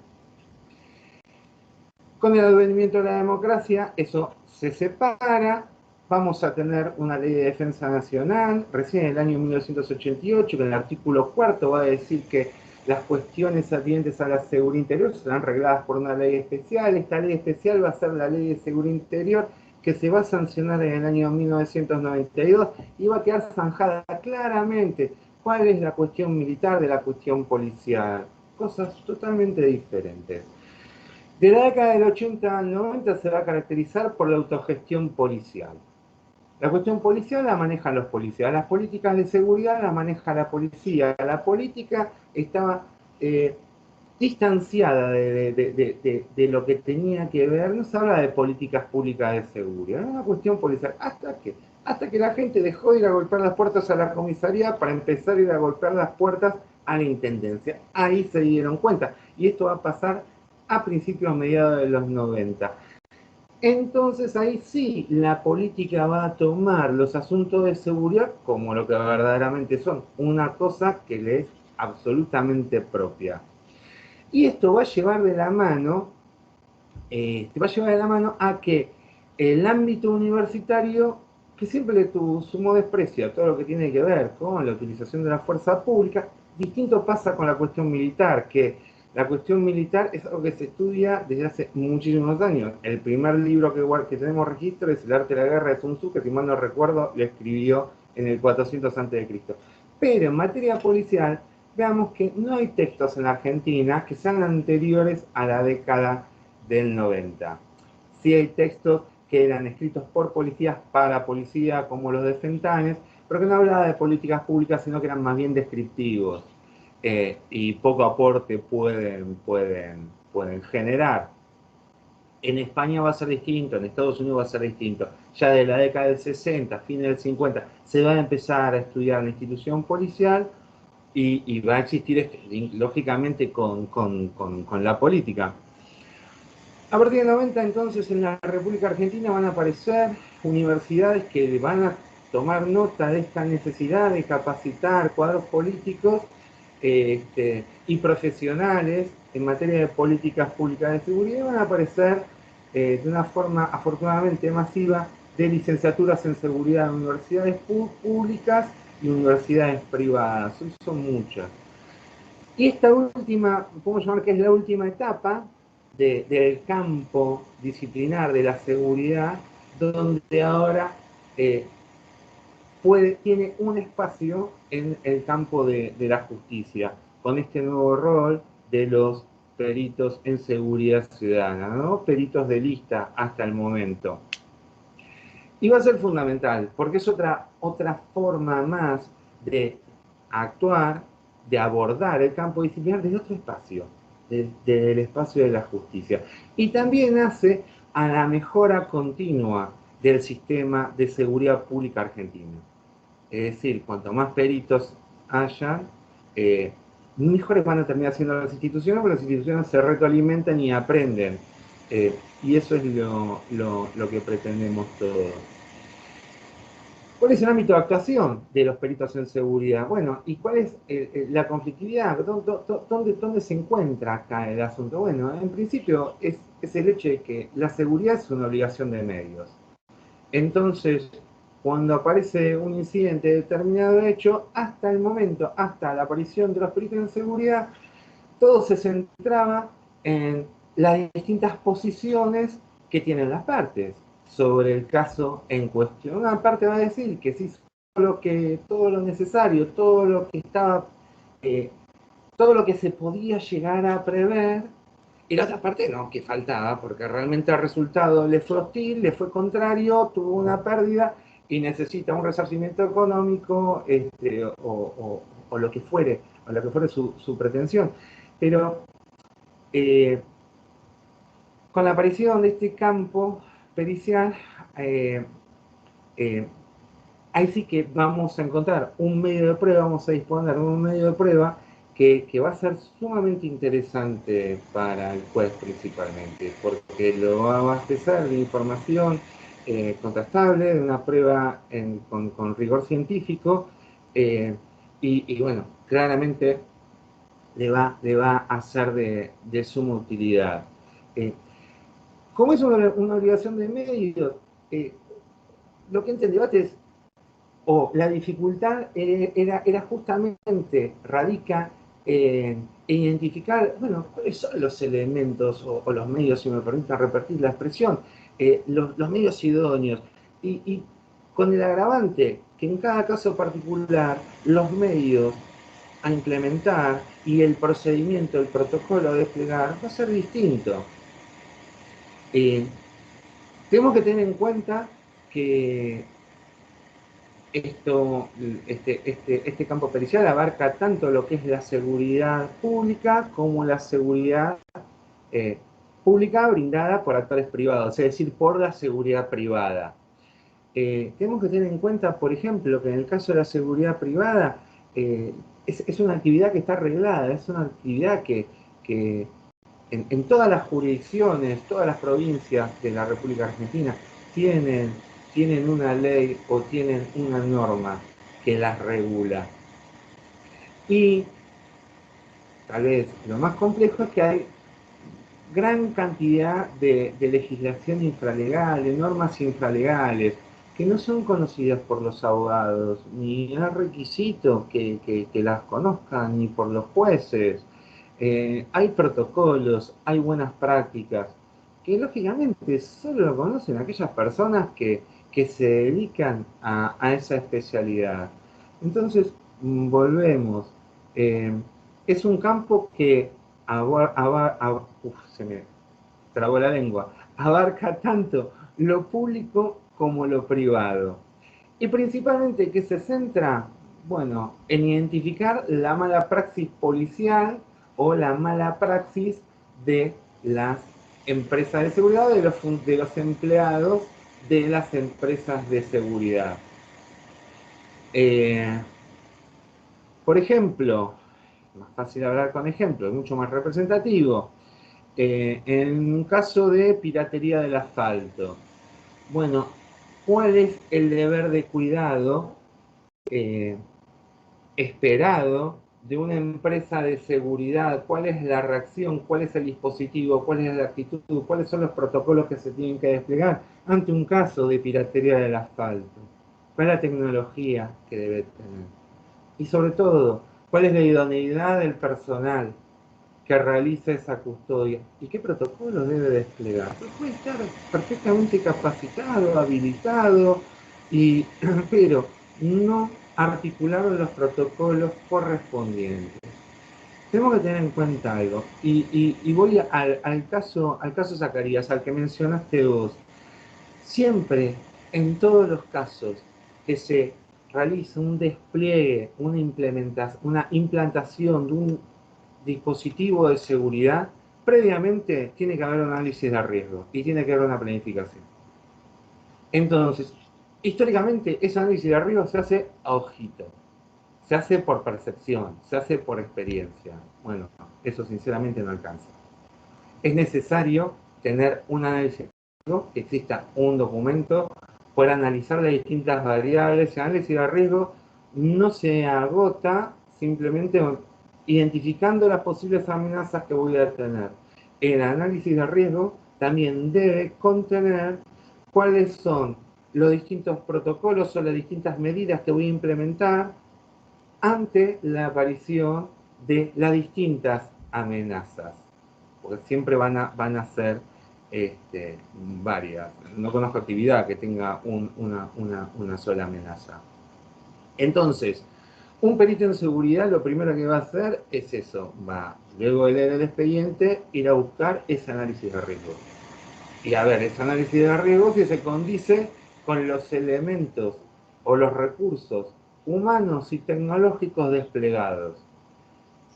Con el advenimiento de la democracia, eso se separa, vamos a tener una ley de defensa nacional, recién en el año 1988, que en el artículo 4 va a decir que las cuestiones atinentes a la seguridad interior serán regladas por una ley especial. Esta ley especial va a ser la ley de seguridad interior, que se va a sancionar en el año 1992 y va a quedar zanjada claramente cuál es la cuestión militar de la cuestión policial. Cosas totalmente diferentes. De la década del 80 al 90 se va a caracterizar por la autogestión policial. La cuestión policial la manejan los policías, las políticas de seguridad la maneja la policía. La política estaba distanciada de lo que tenía que ver, no se habla de políticas públicas de seguridad, era una cuestión policial. Hasta que la gente dejó de ir a golpear las puertas a la comisaría para empezar a ir a golpear las puertas a la intendencia. Ahí se dieron cuenta. Y esto va a pasar a principios, mediados de los 90. Entonces ahí sí la política va a tomar los asuntos de seguridad como lo que verdaderamente son, una cosa que le es absolutamente propia. Y esto va a llevar de la mano, a que el ámbito universitario, que siempre le sumó desprecio a todo lo que tiene que ver con la utilización de la fuerza pública, distinto pasa con la cuestión militar, que la cuestión militar es algo que se estudia desde hace muchísimos años. El primer libro que tenemos registro es El arte de la guerra de Sun Tzu, que si mal no recuerdo lo escribió en el 400 a.C. Pero en materia policial, veamos que no hay textos en la Argentina que sean anteriores a la década del 90. Sí hay textos que eran escritos por policías para policía, como los de Fentanes, pero que no hablaba de políticas públicas, sino que eran más bien descriptivos. Y poco aporte pueden generar. En España va a ser distinto, en Estados Unidos va a ser distinto. Ya de la década del 60, fines del 50, se va a empezar a estudiar la institución policial y va a existir, lógicamente, con la política. A partir del 90, entonces, en la República Argentina van a aparecer universidades que van a tomar nota de esta necesidad de capacitar cuadros políticos y profesionales en materia de políticas públicas de seguridad, y van a aparecer de una forma afortunadamente masiva de licenciaturas en seguridad en universidades públicas y universidades privadas. Son muchas. Y esta última, podemos llamar que es la última etapa del campo disciplinar de la seguridad, donde ahora tiene un espacio en el campo de la justicia, con este nuevo rol de los peritos en seguridad ciudadana, ¿no? Peritos de lista hasta el momento. Y va a ser fundamental, porque es otra forma más de actuar, de abordar el campo disciplinar desde otro espacio, desde el espacio de la justicia. Y también hace a la mejora continua del sistema de seguridad pública argentino. Es decir, cuanto más peritos hayan, mejores van a terminar siendo las instituciones, porque las instituciones se retroalimentan y aprenden. Y eso es lo que pretendemos todos. ¿Cuál es el ámbito de actuación de los peritos en seguridad? Bueno, ¿y cuál es la conflictividad? ¿Dónde se encuentra acá el asunto? Bueno, en principio es el hecho de que la seguridad es una obligación de medios. Entonces, cuando aparece un incidente de determinado hecho, hasta el momento, hasta la aparición de los peritos en seguridad, todo se centraba en las distintas posiciones que tienen las partes sobre el caso en cuestión. Una parte va a decir que se hizo todo lo necesario, todo lo que estaba, todo lo que se podía llegar a prever, y la otra parte no, que faltaba, porque realmente el resultado le fue hostil, le fue contrario, tuvo una pérdida, y necesita un resarcimiento económico, o lo que fuere, su pretensión. Pero con la aparición de este campo pericial, eh, eh, ahí sí que vamos a encontrar un medio de prueba, vamos a disponer de un medio de prueba que va a ser sumamente interesante para el juez principalmente, porque lo va a abastecer de información contrastable, de una prueba con rigor científico, bueno, claramente le va a ser de suma utilidad. Eh, como es una obligación de medios, eh, lo que entra en debate es, o la dificultad era justamente, radica en identificar, bueno, cuáles son los elementos o los medios, si me permiten repetir la expresión, los medios idóneos. Y con el agravante que en cada caso particular los medios a implementar y el procedimiento, el protocolo a desplegar va a ser distinto. Tenemos que tener en cuenta que este campo pericial abarca tanto lo que es la seguridad pública como la seguridad pública brindada por actores privados, es decir, por la seguridad privada. Tenemos que tener en cuenta, por ejemplo, que en el caso de la seguridad privada es una actividad que está arreglada, es una actividad que en todas las jurisdicciones, todas las provincias de la República Argentina tienen una ley o tienen una norma que las regula. Y tal vez lo más complejo es que hay gran cantidad de legislación infralegal, de normas infralegales, que no son conocidas por los abogados, ni es requisito que las conozcan, ni por los jueces. Hay protocolos, hay buenas prácticas, que lógicamente solo lo conocen aquellas personas que se dedican a esa especialidad. Entonces, volvemos. Es un campo que se me trabó la lengua, abarca tanto lo público como lo privado. Y principalmente que se centra, bueno, en identificar la mala praxis policial o la mala praxis de las empresas de seguridad, de los empleados de las empresas de seguridad. Por ejemplo, más fácil hablar con ejemplos, mucho más representativo. En un caso de piratería del asfalto, bueno, ¿cuál es el deber de cuidado esperado de una empresa de seguridad? ¿Cuál es la reacción? ¿Cuál es el dispositivo? ¿Cuál es la actitud? ¿Cuáles son los protocolos que se tienen que desplegar ante un caso de piratería del asfalto? ¿Cuál es la tecnología que debe tener? Y sobre todo, ¿cuál es la idoneidad del personal que realiza esa custodia? ¿Y qué protocolo debe desplegar? Pues puede estar perfectamente capacitado, habilitado, pero no articularon los protocolos correspondientes. Tenemos que tener en cuenta algo, y voy al caso Zacarías, al que mencionaste vos. Siempre, en todos los casos que se realiza un despliegue, una implantación de un dispositivo de seguridad, previamente tiene que haber un análisis de riesgo y tiene que haber una planificación. Entonces, históricamente ese análisis de riesgo se hace a ojito, se hace por percepción, se hace por experiencia. Bueno, eso sinceramente no alcanza. Es necesario tener un análisis de riesgo, que exista un documento, para analizar las distintas variables. El análisis de riesgo no se agota simplemente identificando las posibles amenazas que voy a tener. El análisis de riesgo también debe contener cuáles son los distintos protocolos o las distintas medidas que voy a implementar ante la aparición de las distintas amenazas, porque siempre van a ser varias. No conozco actividad que tenga una sola amenaza. Entonces, un perito en seguridad lo primero que va a hacer es eso, va, luego de leer el expediente, ir a buscar ese análisis de riesgo. Y a ver, ese análisis de riesgo si se condice con los elementos o los recursos humanos y tecnológicos desplegados.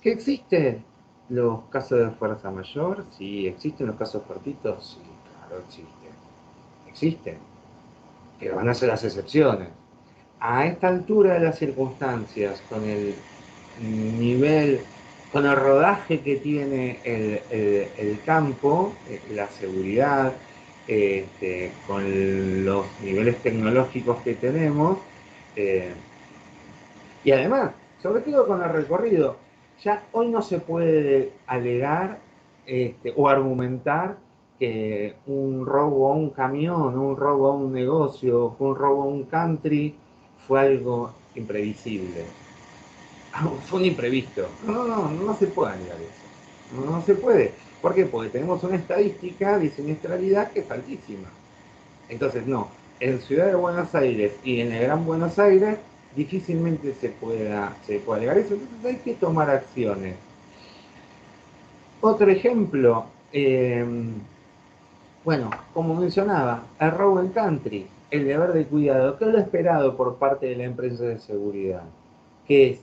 ¿Que existen los casos de fuerza mayor? Sí. ¿Existen los casos cortitos? Sí, claro, existen. Existen, pero van a ser las excepciones. A esta altura de las circunstancias, con el nivel, con el rodaje que tiene el campo, la seguridad, con los niveles tecnológicos que tenemos, eh, y además, sobre todo con el recorrido, ya hoy no se puede alegar o argumentar que un robo a un camión, un robo a un negocio, un robo a un country fue algo imprevisible. Fue un imprevisto. No se puede alegar eso. No se puede. ¿Por qué? Porque tenemos una estadística de siniestralidad que es altísima. Entonces, no, en Ciudad de Buenos Aires y en el Gran Buenos Aires difícilmente se pueda alegar eso. Entonces hay que tomar acciones. Otro ejemplo, bueno, como mencionaba, el robo en country, el deber de cuidado, ¿qué es lo esperado por parte de la empresa de seguridad? ¿Qué es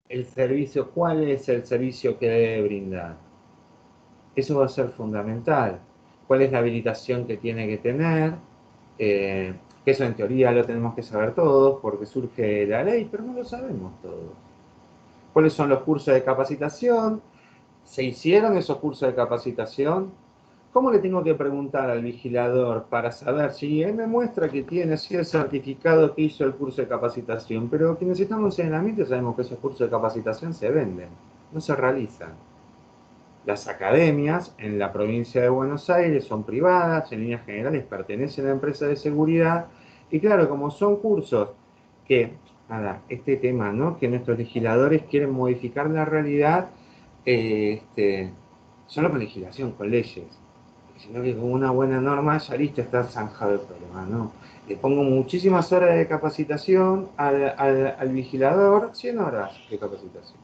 el servicio? ¿Cuál es el servicio que debe brindar? Eso va a ser fundamental. ¿Cuál es la habilitación que tiene que tener? Que eso en teoría lo tenemos que saber todos porque surge la ley, pero no lo sabemos todos. ¿Cuáles son los cursos de capacitación? ¿Se hicieron esos cursos de capacitación? ¿Cómo le tengo que preguntar al vigilador para saber si él me muestra que tiene el certificado que hizo el curso de capacitación? Pero quienes estamos en el ambiente sabemos que esos cursos de capacitación se venden, no se realizan. Las academias en la provincia de Buenos Aires son privadas, en líneas generales pertenecen a empresas de seguridad, y claro, como son cursos que, este tema, ¿no? Que nuestros legisladores quieren modificar la realidad, solo con legislación, con leyes, sino que con una buena norma ya listo, está zanjado el problema, ¿no? Le pongo muchísimas horas de capacitación al vigilador, 100 horas de capacitación.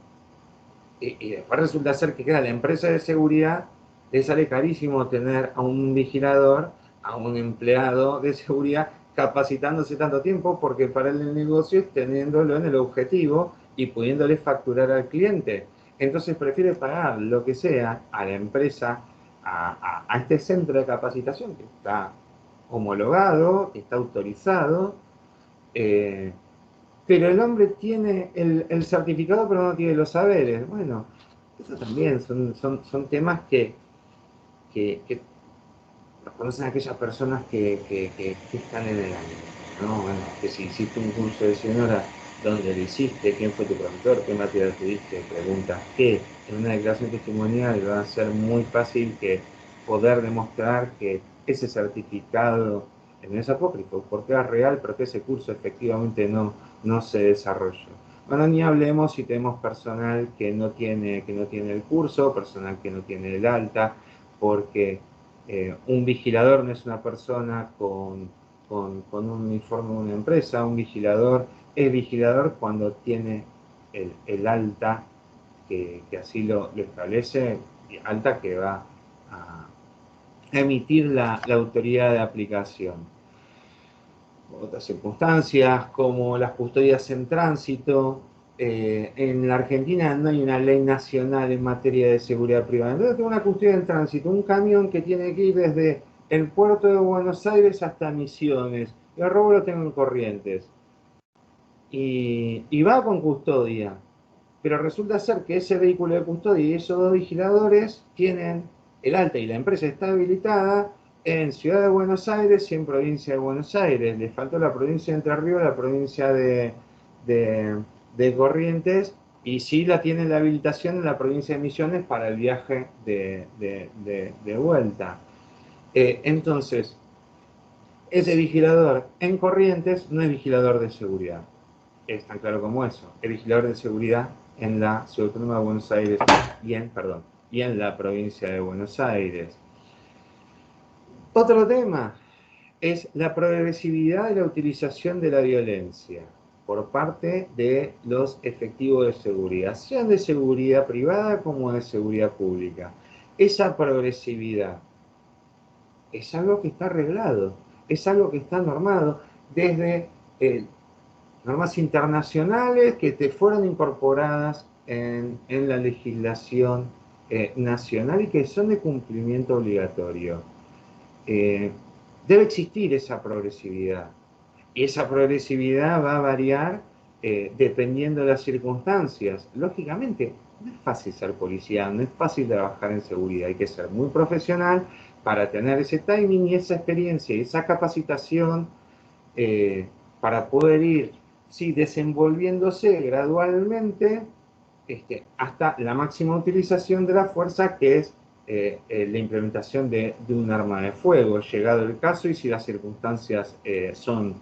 Y después resulta ser que queda la empresa de seguridad, le sale carísimo tener a un vigilador, a un empleado de seguridad capacitándose tanto tiempo, porque para el negocio es teniéndolo en el objetivo y pudiéndole facturar al cliente. Entonces prefiere pagar lo que sea a la empresa, a este centro de capacitación que está homologado, que está autorizado, pero el hombre tiene el certificado pero no tiene los saberes. Bueno, eso también son temas que los conocen aquellas personas que están en el ámbito, ¿no? Bueno, que si hiciste un curso de 100 horas, ¿dónde lo hiciste? ¿Quién fue tu profesor? ¿Qué material te diste? Preguntas qué. En una declaración testimonial va a ser muy fácil que poder demostrar que ese certificado no es apócrifo, porque es real, pero que ese curso efectivamente no se desarrolló. Bueno, ni hablemos si tenemos personal que no tiene el curso, personal que no tiene el alta, porque un vigilador no es una persona con un uniforme de una empresa. Un vigilador es vigilador cuando tiene el alta que así lo establece, alta que va a emitir la autoridad de aplicación. Otras circunstancias como las custodias en tránsito. En la Argentina no hay una ley nacional en materia de seguridad privada. Entonces tengo una custodia en tránsito, un camión que tiene que ir desde el puerto de Buenos Aires hasta Misiones. El robo lo tengo en Corrientes. Y va con custodia. Pero resulta ser que ese vehículo de custodia y esos dos vigiladores tienen el alta y la empresa está habilitada en Ciudad de Buenos Aires y en Provincia de Buenos Aires. Le faltó la provincia de Entre Ríos, la provincia de Corrientes, y sí la tiene la habilitación en la provincia de Misiones para el viaje de vuelta. Entonces, ese vigilador en Corrientes no es vigilador de seguridad. Es tan claro como eso. Es vigilador de seguridad en la Ciudad Autónoma de Buenos Aires y en la provincia de Buenos Aires. Otro tema es la progresividad de la utilización de la violencia por parte de los efectivos de seguridad, sean de seguridad privada como de seguridad pública. Esa progresividad es algo que está arreglado, es algo que está normado, desde normas internacionales que te fueron incorporadas en la legislación nacional y que son de cumplimiento obligatorio. Debe existir esa progresividad. Y esa progresividad va a variar dependiendo de las circunstancias. Lógicamente, no es fácil ser policía, no es fácil trabajar en seguridad. Hay que ser muy profesional para tener ese timing y esa experiencia y esa capacitación para poder ir, sí, desenvolviéndose gradualmente hasta la máxima utilización de la fuerza, que es la implementación de un arma de fuego, llegado el caso y si las circunstancias son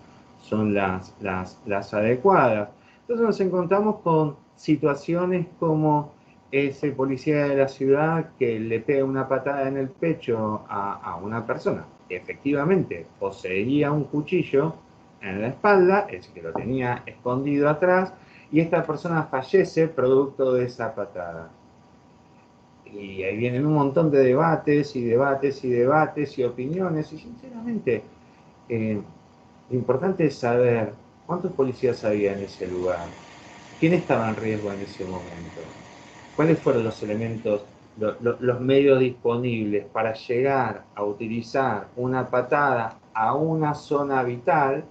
las adecuadas. Entonces nos encontramos con situaciones como ese policía de la ciudad que le pega una patada en el pecho a una persona que efectivamente poseía un cuchillo en la espalda, es que lo tenía escondido atrás, y esta persona fallece producto de esa patada. Y ahí vienen un montón de debates y debates y debates y opiniones, y sinceramente lo importante es saber cuántos policías había en ese lugar, quién estaba en riesgo en ese momento, cuáles fueron los elementos, los medios disponibles para llegar a utilizar una patada a una zona vital.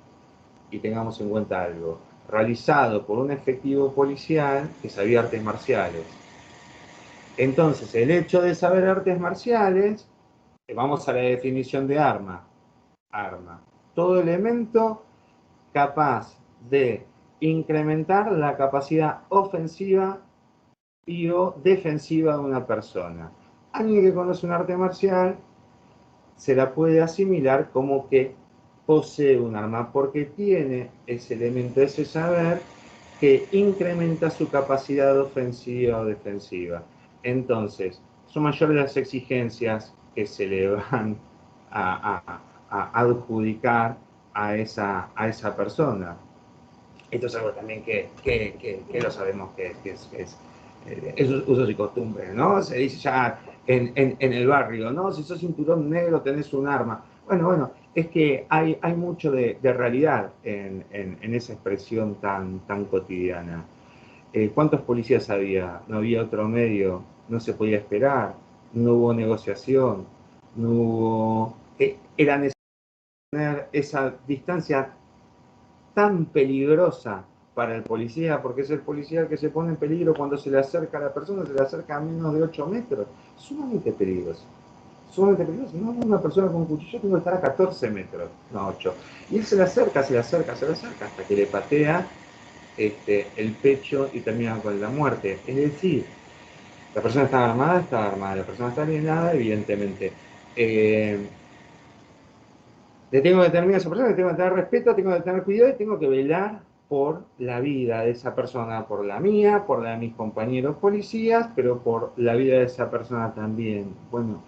Y tengamos en cuenta algo, realizado por un efectivo policial que sabía artes marciales. Entonces, el hecho de saber artes marciales, vamos a la definición de arma. Arma. Todo elemento capaz de incrementar la capacidad ofensiva y o defensiva de una persona. Alguien que conoce un arte marcial se la puede asimilar como que posee un arma porque tiene ese elemento, ese saber que incrementa su capacidad ofensiva o defensiva. Entonces, son mayores las exigencias que se le van a adjudicar a esa persona. Esto es algo también que lo sabemos que es usos y costumbres, ¿no? Se dice ya en el barrio, ¿no? Si sos cinturón negro tenés un arma. Bueno, es que hay mucho de realidad en esa expresión tan cotidiana. ¿Cuántos policías había? No había otro medio, no se podía esperar, no hubo negociación, no hubo... era necesario tener esa distancia tan peligrosa para el policía, porque es el policía el que se pone en peligro cuando se le acerca a la persona, se le acerca a menos de 8 metros. Sumamente peligroso. Sumamente peligroso. No, una persona con un cuchillo tiene que estar a 14 metros, no 8. Y él se le acerca, hasta que le patea el pecho y termina con la muerte. Es decir, la persona está armada, la persona está alienada, evidentemente. Le tengo que tener a esa persona, le tengo que tener respeto, tengo que tener cuidado y tengo que velar por la vida de esa persona, por la mía, por la de mis compañeros policías, pero por la vida de esa persona también. Bueno,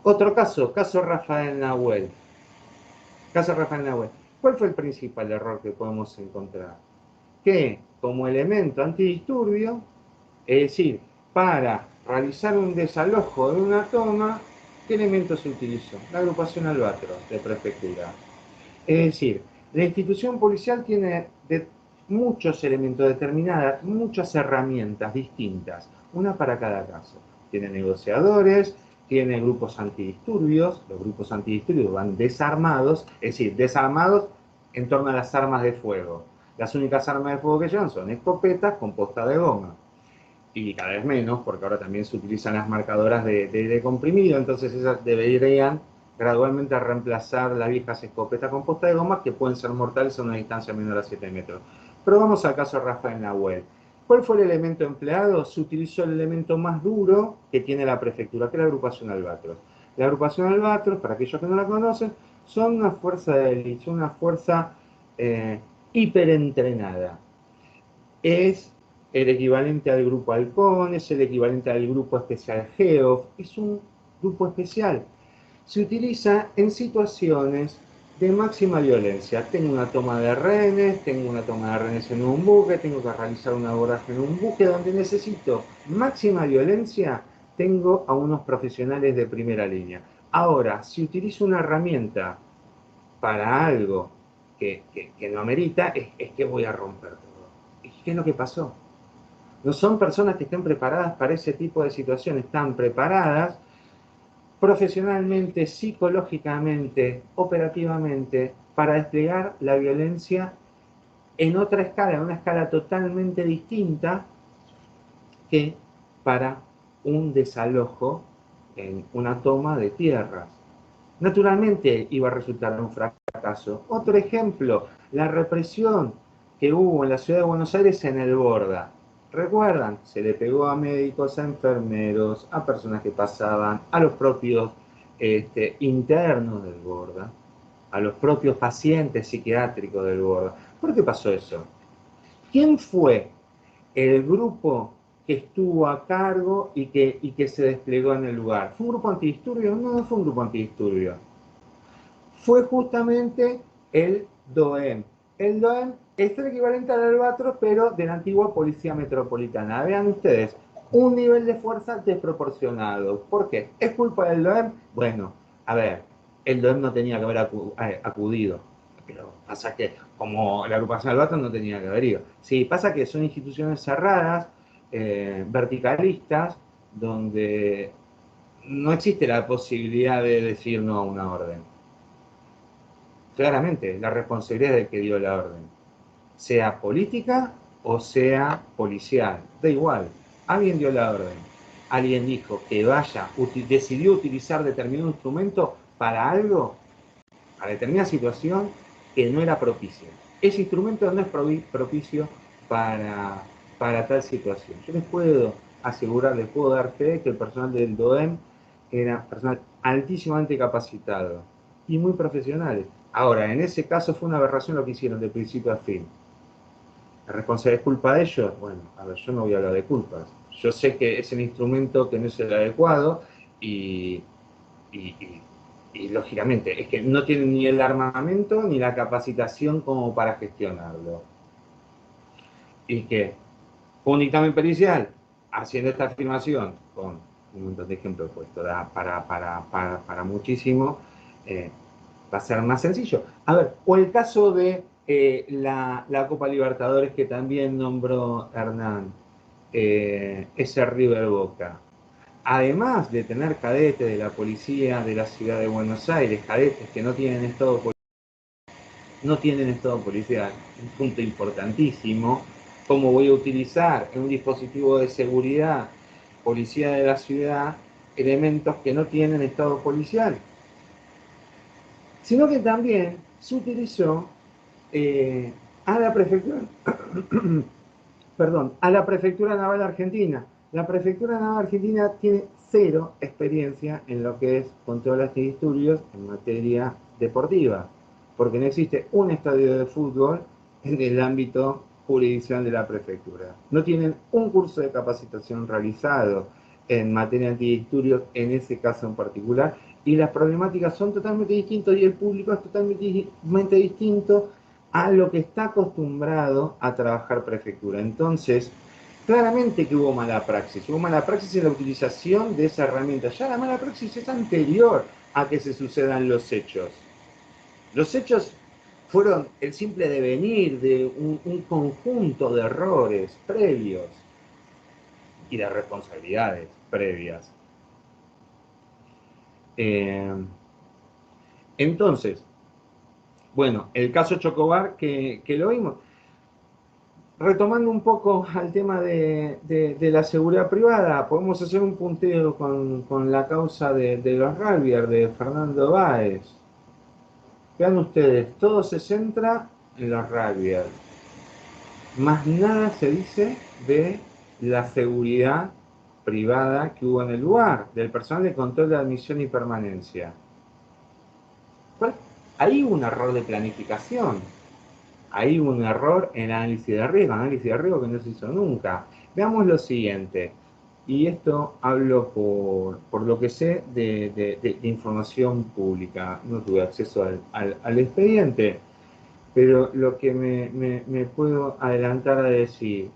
otro caso Rafael Nahuel. Caso Rafael Nahuel. ¿Cuál fue el principal error que podemos encontrar? Que como elemento antidisturbio, es decir, para realizar un desalojo de una toma, ¿qué elemento se utilizó? La agrupación Albatros de prefectura. Es decir, la institución policial tiene muchos elementos determinados, muchas herramientas distintas, una para cada caso. Tiene negociadores, tiene grupos antidisturbios, los grupos antidisturbios van desarmados, es decir, desarmados en torno a las armas de fuego. Las únicas armas de fuego que llevan son escopetas con posta de goma. Y cada vez menos, porque ahora también se utilizan las marcadoras de comprimido, entonces esas deberían gradualmente reemplazar las viejas escopetas con posta de goma que pueden ser mortales a una distancia menor a 7 metros. Pero vamos al caso de Rafael Nahuel. ¿Cuál fue el elemento empleado? Se utilizó el elemento más duro que tiene la prefectura, que es la agrupación Albatros. La agrupación Albatros, para aquellos que no la conocen, son una fuerza de élite, una fuerza hiperentrenada. Es el equivalente al grupo Halcón, es el equivalente al grupo especial GEOF, es un grupo especial. Se utiliza en situaciones de máxima violencia. Tengo una toma de rehenes, en un buque, tengo que realizar un abordaje en un buque donde necesito máxima violencia, tengo a unos profesionales de primera línea. Ahora, si utilizo una herramienta para algo que no amerita, es que voy a romper todo. ¿Y qué es lo que pasó? No son personas que estén preparadas para ese tipo de situaciones, están preparadas profesionalmente, psicológicamente, operativamente, para desplegar la violencia en otra escala, en una escala totalmente distinta que para un desalojo en una toma de tierras. Naturalmente iba a resultar un fracaso. Otro ejemplo, la represión que hubo en la ciudad de Buenos Aires en el Borda. ¿Recuerdan? Se le pegó a médicos, a enfermeros, a personas que pasaban, a los propios internos del Borda, a los propios pacientes psiquiátricos del Borda. ¿Por qué pasó eso? ¿Quién fue el grupo que estuvo a cargo y que se desplegó en el lugar? ¿Fue un grupo antidisturbios? No, no fue un grupo antidisturbios. Fue justamente el DOEM. El DOEM es el equivalente al Albatros, pero de la antigua Policía Metropolitana. Vean ustedes, un nivel de fuerza desproporcionado. ¿Por qué? ¿Es culpa del DOEM? Bueno, a ver, el DOEM no tenía que haber acudido. Pero pasa que, como la agrupación Albatros no tenía que haber ido. Sí, pasa que son instituciones cerradas, verticalistas, donde no existe la posibilidad de decir no a una orden. Claramente, la responsabilidad del que dio la orden, sea política o sea policial, da igual. Alguien dio la orden, alguien dijo que decidió utilizar determinado instrumento para algo, para determinada situación que no era propicio. Ese instrumento no es propicio para tal situación. Yo les puedo asegurar, les puedo dar fe que el personal del DOEM era personal altísimamente capacitado y muy profesionales. Ahora, en ese caso fue una aberración lo que hicieron de principio a fin. ¿La responsabilidad es culpa de ellos? Bueno, a ver, yo no voy a hablar de culpas. Yo sé que es el instrumento que no es el adecuado y, y, y lógicamente es que no tienen ni el armamento ni la capacitación como para gestionarlo. Y que un dictamen pericial, haciendo esta afirmación, con un montón de ejemplos puestos para muchísimo, va a ser más sencillo. A ver, o el caso de la Copa Libertadores que también nombró Hernán, ese River Boca. Además de tener cadetes de la policía de la ciudad de Buenos Aires, cadetes que no tienen estado policial, un punto importantísimo, cómo voy a utilizar en un dispositivo de seguridad, policía de la ciudad, elementos que no tienen estado policial, sino que también se utilizó a la prefectura, perdón, a la Prefectura Naval Argentina. La Prefectura Naval Argentina tiene cero experiencia en lo que es control antidisturbios en materia deportiva, porque no existe un estadio de fútbol en el ámbito jurisdiccional de la prefectura. No tienen un curso de capacitación realizado en materia antidisturbios en ese caso en particular, y las problemáticas son totalmente distintas y el público es totalmente distinto a lo que está acostumbrado a trabajar prefectura. Entonces, claramente que hubo mala praxis en la utilización de esa herramienta. Ya la mala praxis es anterior a que se sucedan los hechos. Los hechos fueron el simple devenir de un conjunto de errores previos y de responsabilidades previas. Entonces, bueno, el caso Chocobar que lo vimos. Retomando un poco al tema de la seguridad privada, podemos hacer un punteo con la causa de los Ralvier, de Fernando Báez. Vean ustedes, todo se centra en los Ralvier. Más nada se dice de la seguridad privada que hubo en el lugar, del personal de control de admisión y permanencia. Ahí hubo un error de planificación. Hay un error en análisis de riesgo que no se hizo nunca. Veamos lo siguiente, y esto hablo por lo que sé de información pública, no tuve acceso al expediente, pero lo que me puedo adelantar a decir,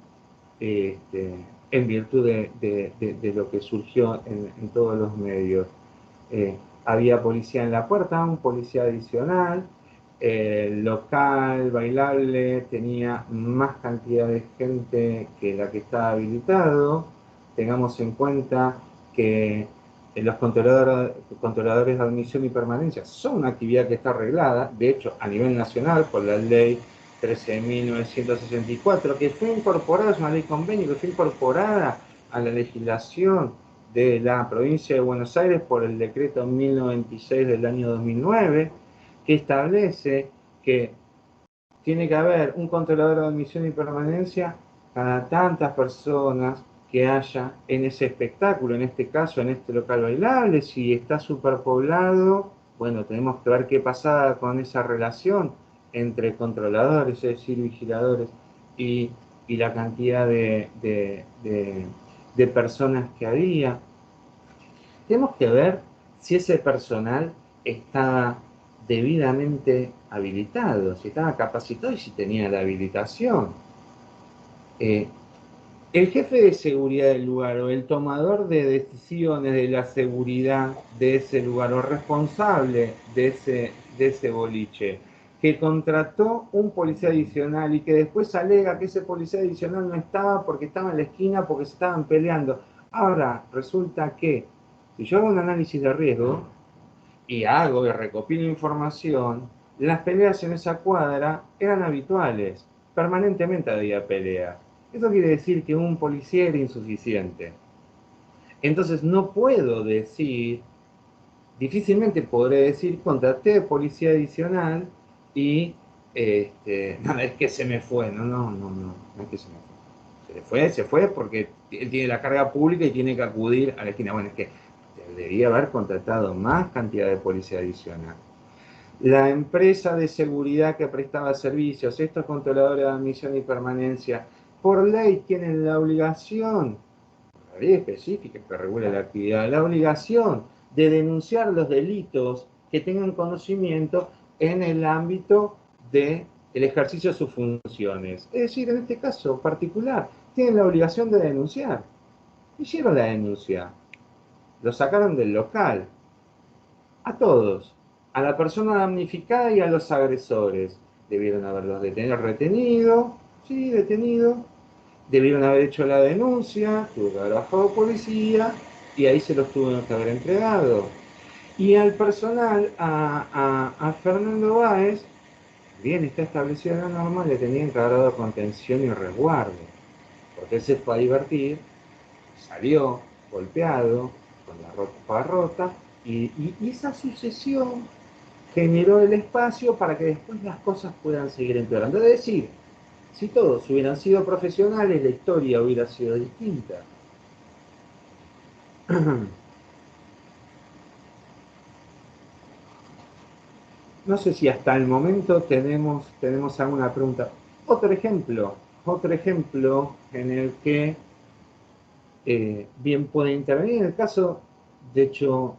en virtud de lo que surgió en todos los medios, había policía en la puerta, un policía adicional, El local bailable tenía más cantidad de gente que la que estaba habilitado. Tengamos en cuenta que los controladores de admisión y permanencia son una actividad que está arreglada, de hecho, a nivel nacional, por la ley 13.964, que fue incorporada, es una ley convenio, que fue incorporada a la legislación de la provincia de Buenos Aires por el decreto 1096 del año 2009, que establece que tiene que haber un controlador de admisión y permanencia cada tantas personas que haya en ese espectáculo, en este caso, en este local bailable. Si está superpoblado, bueno, tenemos que ver qué pasa con esa relación entre controladores, es decir, vigiladores, y, y la cantidad de personas que había. Tenemos que ver si ese personal estaba debidamente habilitado, si estaba capacitado y si tenía la habilitación. El jefe de seguridad del lugar o el tomador de decisiones de la seguridad de ese lugar o responsable de ese boliche, que contrató un policía adicional y que después alega que ese policía adicional no estaba porque estaba en la esquina, porque se estaban peleando. Ahora, resulta que si yo hago un análisis de riesgo y hago y recopilo información, las peleas en esa cuadra eran habituales, permanentemente había peleas. Eso quiere decir que un policía era insuficiente. Entonces no puedo decir, difícilmente podré decir, contraté policía adicional y no es que se me fue, no es que se me fue. Se fue porque él tiene la carga pública y tiene que acudir a la esquina. Bueno, es que debería haber contratado más cantidad de policía adicional. La empresa de seguridad que prestaba servicios, estos controladores de admisión y permanencia, por ley tienen la obligación, la ley específica que regula la actividad, la obligación de denunciar los delitos que tengan conocimiento en el ámbito del ejercicio de sus funciones. Es decir, en este caso particular, tienen la obligación de denunciar. Hicieron la denuncia, lo sacaron del local, a todos, a la persona damnificada y a los agresores. Debieron haberlos retenido, sí, detenido, debieron haber hecho la denuncia, tuvo que haber bajado policía y ahí se los tuvieron que haber entregado. Y al personal, a Fernando Báez, bien está establecida la norma, le tenían que haber dado contención y resguardo, porque él se fue a divertir, salió golpeado, con la ropa rota, y esa sucesión generó el espacio para que después las cosas puedan seguir empeorando. Es decir, si todos hubieran sido profesionales, la historia hubiera sido distinta. No sé si hasta el momento tenemos alguna pregunta. Otro ejemplo en el que bien puede intervenir. En el caso, de hecho,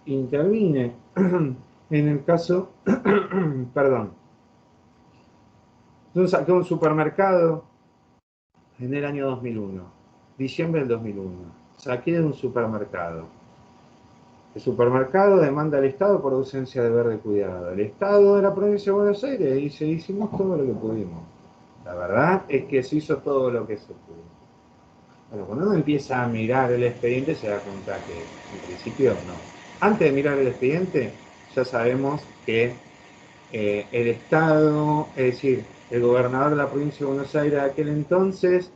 intervine en el caso, perdón, yo saqué un supermercado en el año 2001, diciembre del 2001. Saqué de un supermercado. El supermercado demanda al Estado por ausencia de deber de cuidado. El Estado de la provincia de Buenos Aires dice, hicimos todo lo que pudimos. La verdad es que se hizo todo lo que se pudo. Bueno, cuando uno empieza a mirar el expediente se da cuenta que en principio no. Antes de mirar el expediente ya sabemos que el Estado, es decir, el gobernador de la provincia de Buenos Aires de aquel entonces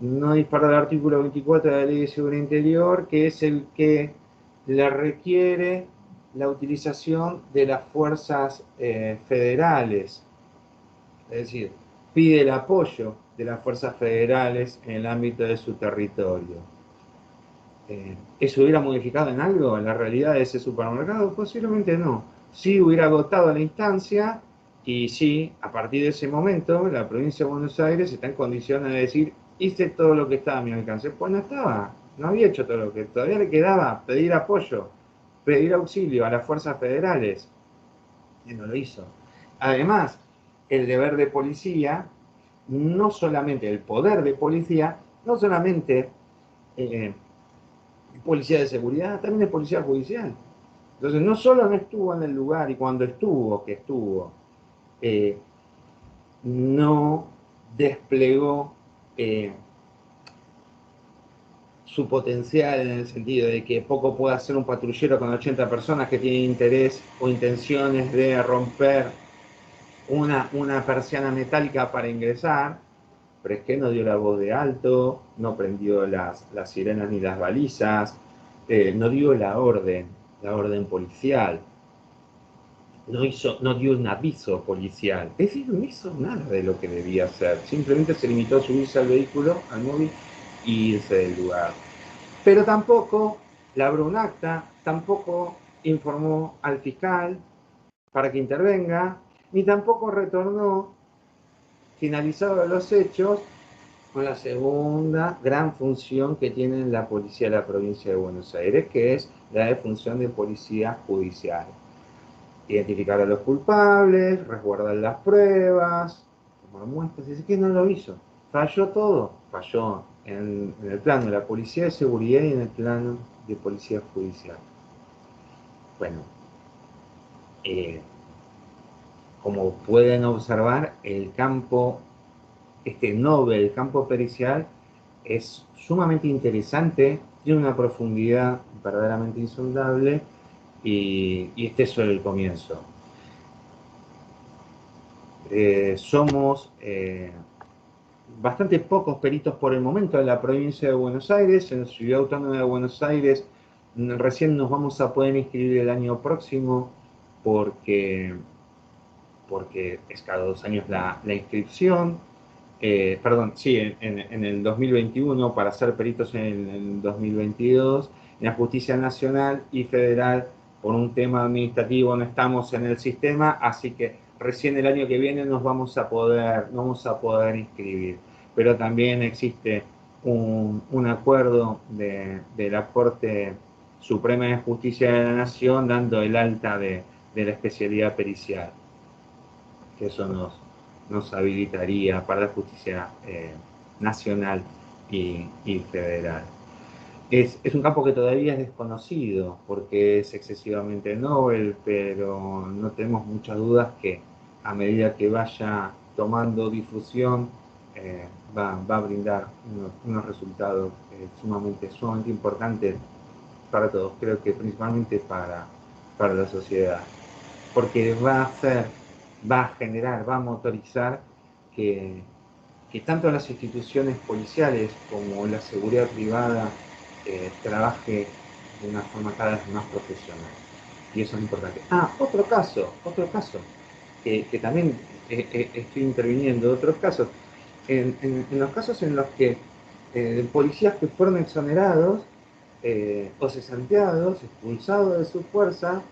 no dispara el artículo 24 de la Ley de Seguridad Interior, que es el que le requiere la utilización de las fuerzas federales. Es decir, pide el apoyo de las fuerzas federales en el ámbito de su territorio. ¿Eso hubiera modificado en algo la realidad de ese supermercado? Posiblemente no. Sí hubiera agotado la instancia y sí, a partir de ese momento, la provincia de Buenos Aires está en condiciones de decir, hice todo lo que estaba a mi alcance. Pues no estaba, no había hecho todo lo que todavía le quedaba, pedir apoyo, pedir auxilio a las fuerzas federales. Y no lo hizo. Además, el deber de policía, no solamente el poder de policía, no solamente policía de seguridad, también es policía judicial. Entonces, no solo no estuvo en el lugar y cuando estuvo, que estuvo, no desplegó su potencial en el sentido de que poco puede hacer un patrullero con 80 personas que tienen interés o intenciones de romper una persiana metálica para ingresar, pero es que no dio la voz de alto, no prendió las sirenas ni las balizas, no dio la orden policial, no dio un aviso policial, es decir, no hizo nada de lo que debía hacer, simplemente se limitó a subirse al vehículo, al móvil, y irse del lugar. Pero tampoco labró un acta, tampoco informó al fiscal para que intervenga, ni tampoco retornó, finalizados los hechos, con la segunda gran función que tiene la policía de la provincia de Buenos Aires, que es la de función de policía judicial. Identificar a los culpables, resguardar las pruebas, tomar muestras, es que no lo hizo. Falló todo, falló en el plano de la policía de seguridad y en el plano de policía judicial. Bueno, como pueden observar, el campo, el campo pericial, es sumamente interesante, tiene una profundidad verdaderamente insondable, y este es solo el comienzo. Somos bastante pocos peritos por el momento en la provincia de Buenos Aires, en la Ciudad Autónoma de Buenos Aires. Recién nos vamos a poder inscribir el año próximo porque es cada 2 años la inscripción. Perdón, sí, en el 2021, para ser peritos en el 2022, en la Justicia Nacional y Federal, por un tema administrativo no estamos en el sistema, así que recién el año que viene nos vamos a poder inscribir. Pero también existe un acuerdo de la Corte Suprema de Justicia de la Nación dando el alta de la especialidad pericial, que eso nos habilitaría para la justicia nacional y federal. Es un campo que todavía es desconocido porque es excesivamente novel, pero no tenemos muchas dudas que a medida que vaya tomando difusión va a brindar unos resultados sumamente importantes para todos, creo que principalmente para la sociedad, porque va a generar, va a motorizar que tanto las instituciones policiales como la seguridad privada trabaje de una forma cada vez más profesional. Y eso es importante. Otro caso, que también estoy interviniendo, otros casos, en los casos en los que policías que fueron exonerados o cesanteados, expulsados de su fuerza,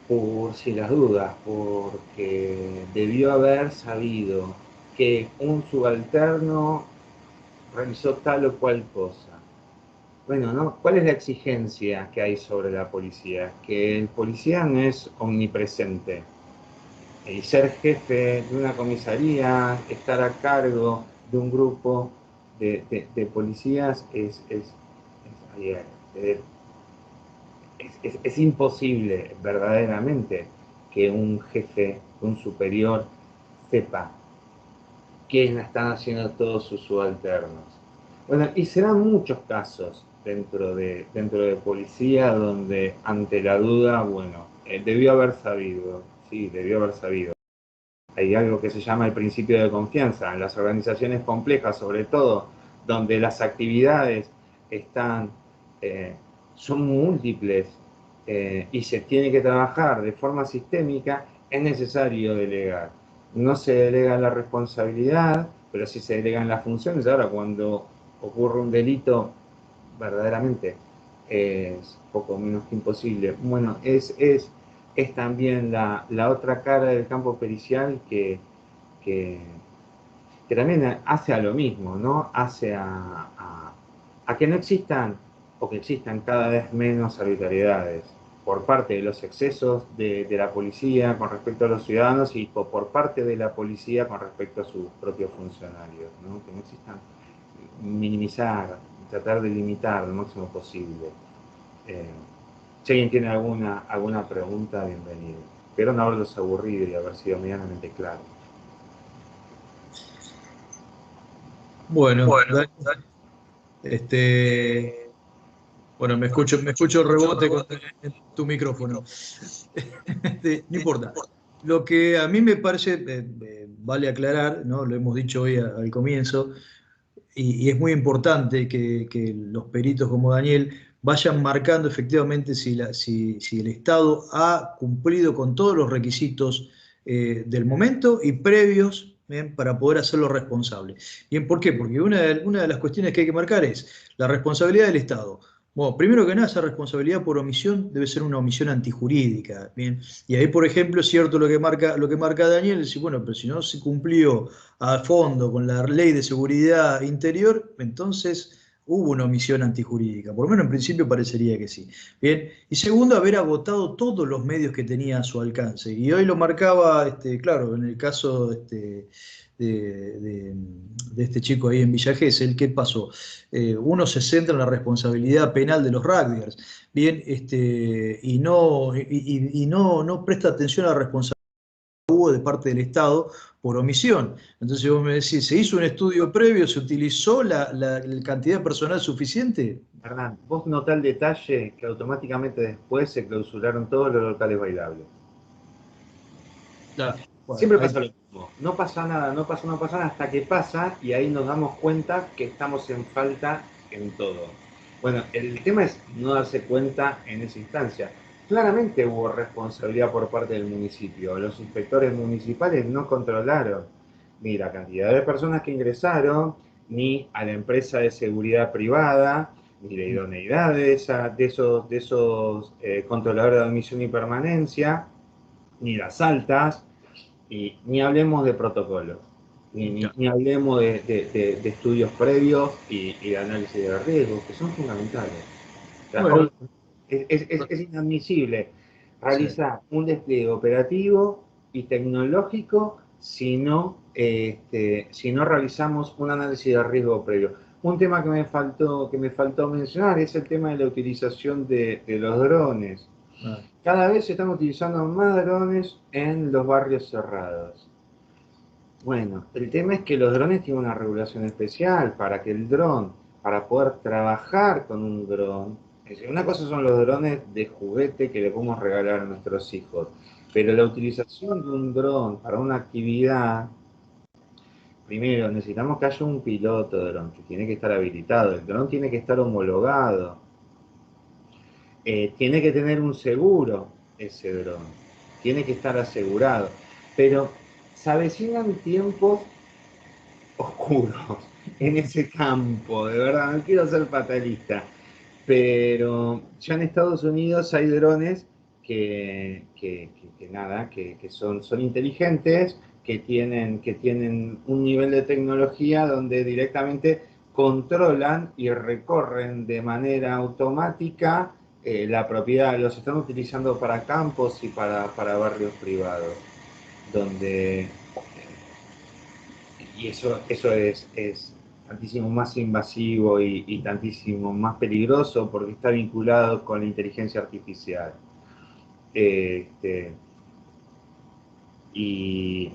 por si las dudas, porque debió haber sabido que un subalterno realizó tal o cual cosa. Bueno, ¿no? ¿Cuál es la exigencia que hay sobre la policía? Que el policía no es omnipresente. El ser jefe de una comisaría, estar a cargo de un grupo de policías es imposible verdaderamente que un jefe, un superior, sepa qué están haciendo todos sus subalternos. Bueno, y se dan muchos casos dentro de policía donde ante la duda, bueno, debió haber sabido, sí, debió haber sabido. Hay algo que se llama el principio de confianza. En las organizaciones complejas, sobre todo, donde las actividades están, son múltiples y se tiene que trabajar de forma sistémica, es necesario delegar. No se delega la responsabilidad, pero sí se delegan las funciones. Ahora, cuando ocurre un delito, verdaderamente es poco menos que imposible. Bueno, es también la otra cara del campo pericial que también hace a lo mismo, ¿no? Hace a que no existan, o que existan cada vez menos arbitrariedades por parte de los excesos de la policía con respecto a los ciudadanos y por parte de la policía con respecto a sus propios funcionarios, ¿no? Que no existan, minimizar, tratar de limitar lo máximo posible. Si alguien tiene alguna pregunta, bienvenido. Espero no haberlos aburrido y haber sido medianamente claro. Bueno, bueno, me escucho el rebote en tu micrófono. No importa. Lo que a mí me parece, vale aclarar, ¿no? Lo hemos dicho hoy al comienzo, y es muy importante que los peritos como Daniel vayan marcando efectivamente si el Estado ha cumplido con todos los requisitos del momento y previos, ¿bien? Para poder hacerlo responsable. Bien, ¿por qué? Porque una de las cuestiones que hay que marcar es la responsabilidad del Estado. Bueno, primero que nada, esa responsabilidad por omisión debe ser una omisión antijurídica, ¿bien? Y ahí, por ejemplo, es cierto lo que marca Daniel, es decir, bueno, pero si no se cumplió a fondo con la ley de seguridad interior, entonces hubo una omisión antijurídica. Por lo menos en principio parecería que sí. Bien. Y segundo, haber agotado todos los medios que tenía a su alcance. Y hoy lo marcaba, claro, en el caso de este chico ahí en Villa Gesell, ¿qué pasó? Uno se centra en la responsabilidad penal de los rugbyers, bien, y no presta atención a la responsabilidad hubo de parte del Estado por omisión. Entonces vos me decís, ¿se hizo un estudio previo? ¿Se utilizó la cantidad de personal suficiente? Hernán, vos notá el detalle que automáticamente después se clausuraron todos los locales bailables. Claro. Bueno, Siempre ahí pasa está. lo mismo. No pasa nada, no pasa nada hasta que pasa y ahí nos damos cuenta que estamos en falta en todo. Bueno, el tema es no darse cuenta en esa instancia. Claramente hubo responsabilidad por parte del municipio. Los inspectores municipales no controlaron ni la cantidad de personas que ingresaron, ni a la empresa de seguridad privada, ni la idoneidad de esos controladores de admisión y permanencia, ni las altas, y ni hablemos de protocolos, ni hablemos de estudios previos y de análisis de riesgos, que son fundamentales. O sea, Bueno, es inadmisible sí. realizar un despliegue operativo y tecnológico si no realizamos un análisis de riesgo previo. Un tema que me faltó mencionar es el tema de la utilización de los drones. Ah, Cada vez se están utilizando más drones en los barrios cerrados. Bueno, el tema es que los drones tienen una regulación especial para que el dron, para poder trabajar con un dron, es decir, una cosa son los drones de juguete que le podemos regalar a nuestros hijos, pero la utilización de un dron para una actividad, primero necesitamos que haya un piloto de dron que tiene que estar habilitado, el dron tiene que estar homologado, tiene que tener un seguro ese dron, tiene que estar asegurado, pero se avecinan tiempos oscuros en ese campo, de verdad, no quiero ser fatalista, pero ya en Estados Unidos hay drones que nada, que son inteligentes, que tienen un nivel de tecnología donde directamente controlan y recorren de manera automática la propiedad, los están utilizando para campos y para barrios privados, donde y eso es tantísimo más invasivo y tantísimo más peligroso porque está vinculado con la inteligencia artificial. Este, y,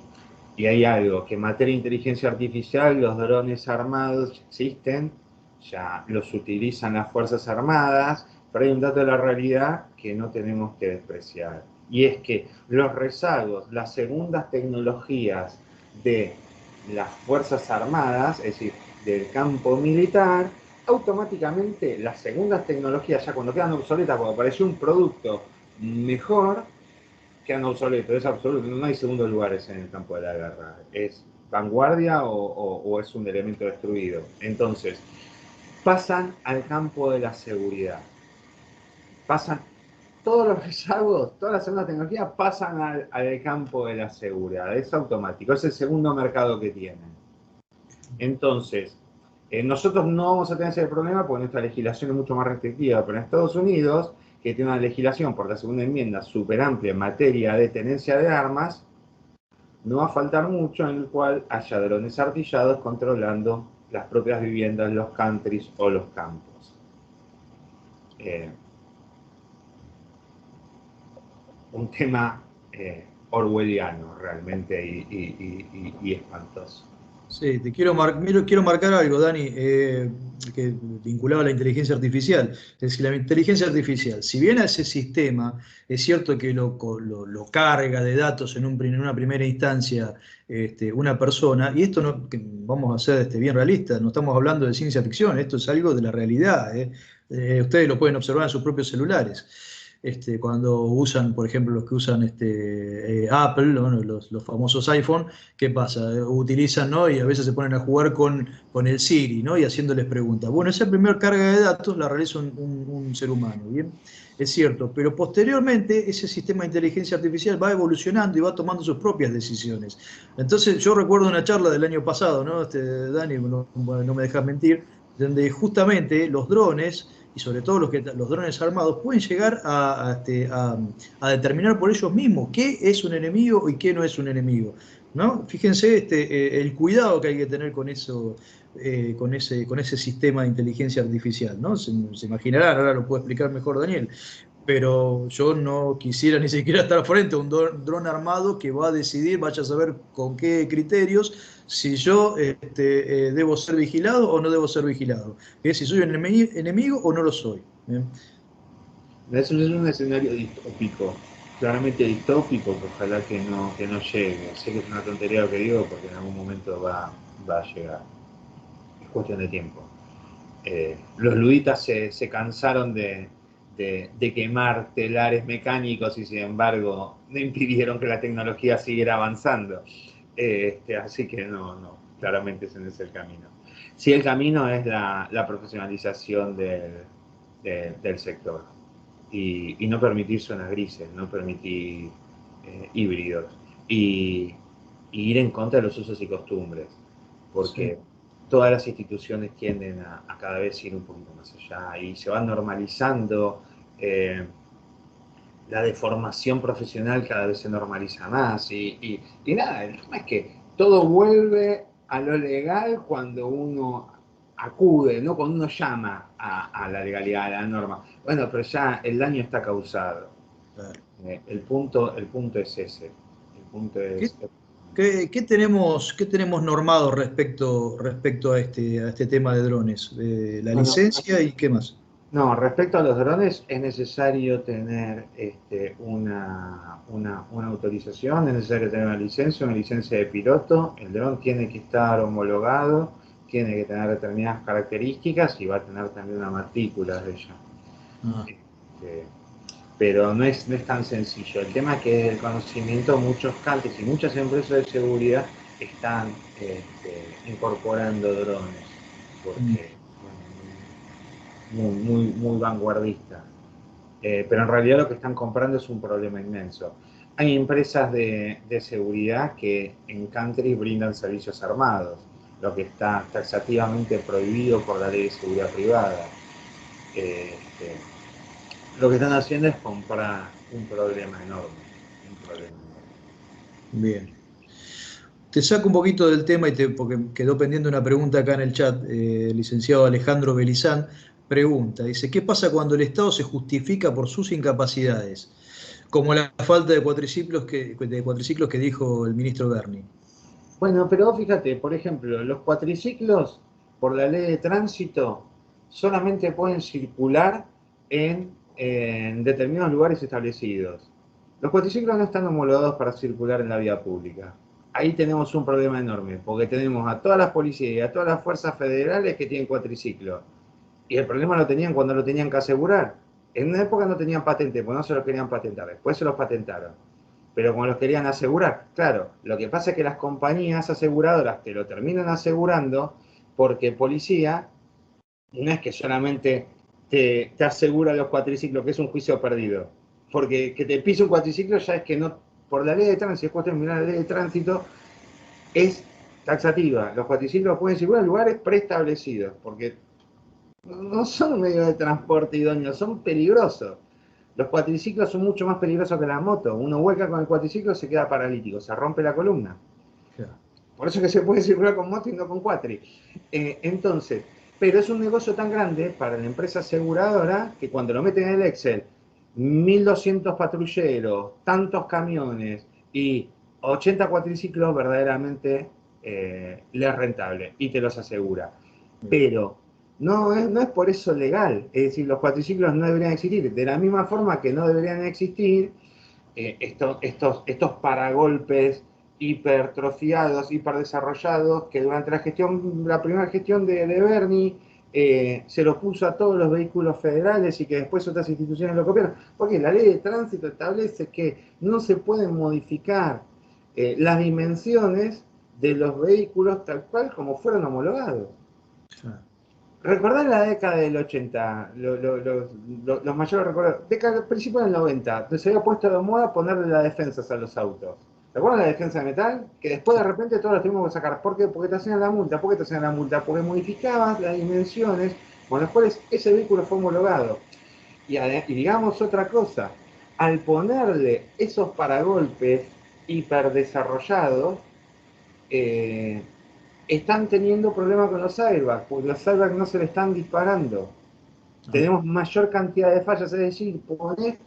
y hay algo, que en materia de inteligencia artificial los drones armados existen, ya los utilizan las Fuerzas Armadas, pero hay un dato de la realidad que no tenemos que despreciar. Y es que los rezagos, las segundas tecnologías de las Fuerzas Armadas, es decir, del campo militar, automáticamente las segundas tecnologías, ya cuando quedan obsoletas, cuando apareció un producto mejor, quedan obsoletos, es absoluto, no hay segundos lugares en el campo de la guerra, es vanguardia o es un elemento destruido. Entonces, pasan al campo de la seguridad, pasan todos los rezagos, todas las segundas tecnologías pasan al campo de la seguridad, es automático, es el segundo mercado que tienen. Entonces, nosotros no vamos a tener ese problema porque nuestra legislación es mucho más restrictiva, pero en Estados Unidos, que tiene una legislación por la segunda enmienda súper amplia en materia de tenencia de armas, no va a faltar mucho en el cual haya drones artillados controlando las propias viviendas, los countries o los campos. Eh, un tema orwelliano realmente y espantoso. Sí, quiero marcar algo, Dani, que vinculado a la inteligencia artificial. Es decir, la inteligencia artificial, si bien a ese sistema es cierto que lo carga de datos en una primera instancia una persona, y esto no, vamos a ser bien realistas, no estamos hablando de ciencia ficción, esto es algo de la realidad. Ustedes lo pueden observar en sus propios celulares. Cuando usan, por ejemplo, los que usan Apple, ¿no? Los famosos iPhone, ¿qué pasa? Utilizan, ¿no? Y a veces se ponen a jugar con el Siri, ¿no? Y haciéndoles preguntas. Bueno, esa primera carga de datos la realiza un ser humano, ¿bien? Es cierto, pero posteriormente ese sistema de inteligencia artificial va evolucionando y va tomando sus propias decisiones. Entonces, yo recuerdo una charla del año pasado, ¿no? Dani, no me dejas mentir, donde justamente los drones y sobre todo los drones armados pueden llegar a determinar por ellos mismos qué es un enemigo y qué no es un enemigo, ¿no? Fíjense el cuidado que hay que tener con eso, con ese sistema de inteligencia artificial, ¿no? Se imaginarán, ahora lo puede explicar mejor Daniel, pero yo no quisiera ni siquiera estar frente a un dron armado que va a decidir, vaya a saber con qué criterios, si yo debo ser vigilado o no debo ser vigilado, si soy un enemigo o no lo soy. Eso es un escenario distópico, claramente distópico, que ojalá que no llegue. Sé que es una tontería lo que digo porque en algún momento va a llegar. Es cuestión de tiempo. Los luditas se cansaron de quemar telares mecánicos y sin embargo no impidieron que la tecnología siguiera avanzando. Así que no, claramente ese no es el camino. Sí, el camino es la profesionalización del sector y no permitir zonas grises, no permitir híbridos y ir en contra de los usos y costumbres, Sí. porque todas las instituciones tienden a cada vez ir un poquito más allá y se va normalizando. La deformación profesional cada vez se normaliza más y nada, el tema es que todo vuelve a lo legal cuando uno acude, ¿no? Cuando uno llama a la legalidad, a la norma. Bueno, pero ya el daño está causado. Claro. El punto es ese. El punto ¿Qué, es... qué tenemos normado respecto a este tema de drones? La Bueno, licencia y qué más. no, respecto a los drones es necesario tener una autorización, es necesario tener una licencia de piloto, el dron tiene que estar homologado, tiene que tener determinadas características y va a tener también una matrícula de ella. Ah, Este, pero no es tan sencillo. El tema es que el conocimiento, muchos cantes y muchas empresas de seguridad están incorporando drones, mm, porque muy vanguardista. Pero en realidad lo que están comprando es un problema inmenso. Hay empresas de seguridad que en country brindan servicios armados, lo que está taxativamente prohibido por la ley de seguridad privada. Este, lo que están haciendo es comprar un problema enorme. Un problema enorme. bien. Te saco un poquito del tema porque quedó pendiente una pregunta acá en el chat. El licenciado Alejandro Belizán pregunta, dice, ¿qué pasa cuando el Estado se justifica por sus incapacidades? Como la falta de cuatriciclos que dijo el ministro Berni. Bueno, pero fíjate, por ejemplo, los cuatriciclos, por la ley de tránsito, solamente pueden circular en determinados lugares establecidos. Los cuatriciclos no están homologados para circular en la vía pública. Ahí tenemos un problema enorme, porque tenemos a todas las policías y a todas las fuerzas federales que tienen cuatriciclos. Y el problema lo tenían cuando lo tenían que asegurar. En una época no tenían patente, porque no se los querían patentar, después se los patentaron. Pero como los querían asegurar, claro, lo que pasa es que las compañías aseguradoras te lo terminan asegurando porque policía no es que solamente te asegura los cuatriciclos, que es un juicio perdido. Porque que te pise un cuatriciclo ya es que no, por la ley de tránsito, después terminar la ley de tránsito, es taxativa. Los cuatriciclos pueden circular en lugares preestablecidos, porque no son un medio de transporte idóneo, son peligrosos. Los cuatriciclos son mucho más peligrosos que las motos. Uno vuelca con el cuatriciclo y se queda paralítico, se rompe la columna. Claro. Por eso es que se puede circular con moto y no con cuatri. Entonces, pero es un negocio tan grande para la empresa aseguradora que cuando lo meten en el Excel 1.200 patrulleros, tantos camiones y 80 cuatriciclos, verdaderamente le es rentable y te los asegura. Pero no es por eso legal, es decir, los cuatriciclos no deberían existir, de la misma forma que no deberían existir estos paragolpes hipertrofiados, hiperdesarrollados, que durante la primera gestión de Bernie se lo puso a todos los vehículos federales y que después otras instituciones lo copiaron, porque la ley de tránsito establece que no se pueden modificar las dimensiones de los vehículos tal cual como fueron homologados. Recordar la década del 80, los mayores recuerdos, década principio del 90, donde se había puesto de moda ponerle las defensas a los autos. ¿Te acuerdas la defensa de metal? Que después de repente todos las tuvimos que sacar. ¿Por qué? Porque te hacían la multa. ¿Por qué te hacían la multa? Porque modificabas las dimensiones con las cuales ese vehículo fue homologado. Y digamos otra cosa, al ponerle esos paragolpes hiperdesarrollados, están teniendo problemas con los airbags, porque los airbags no se le están disparando. Tenemos mayor cantidad de fallas, es decir,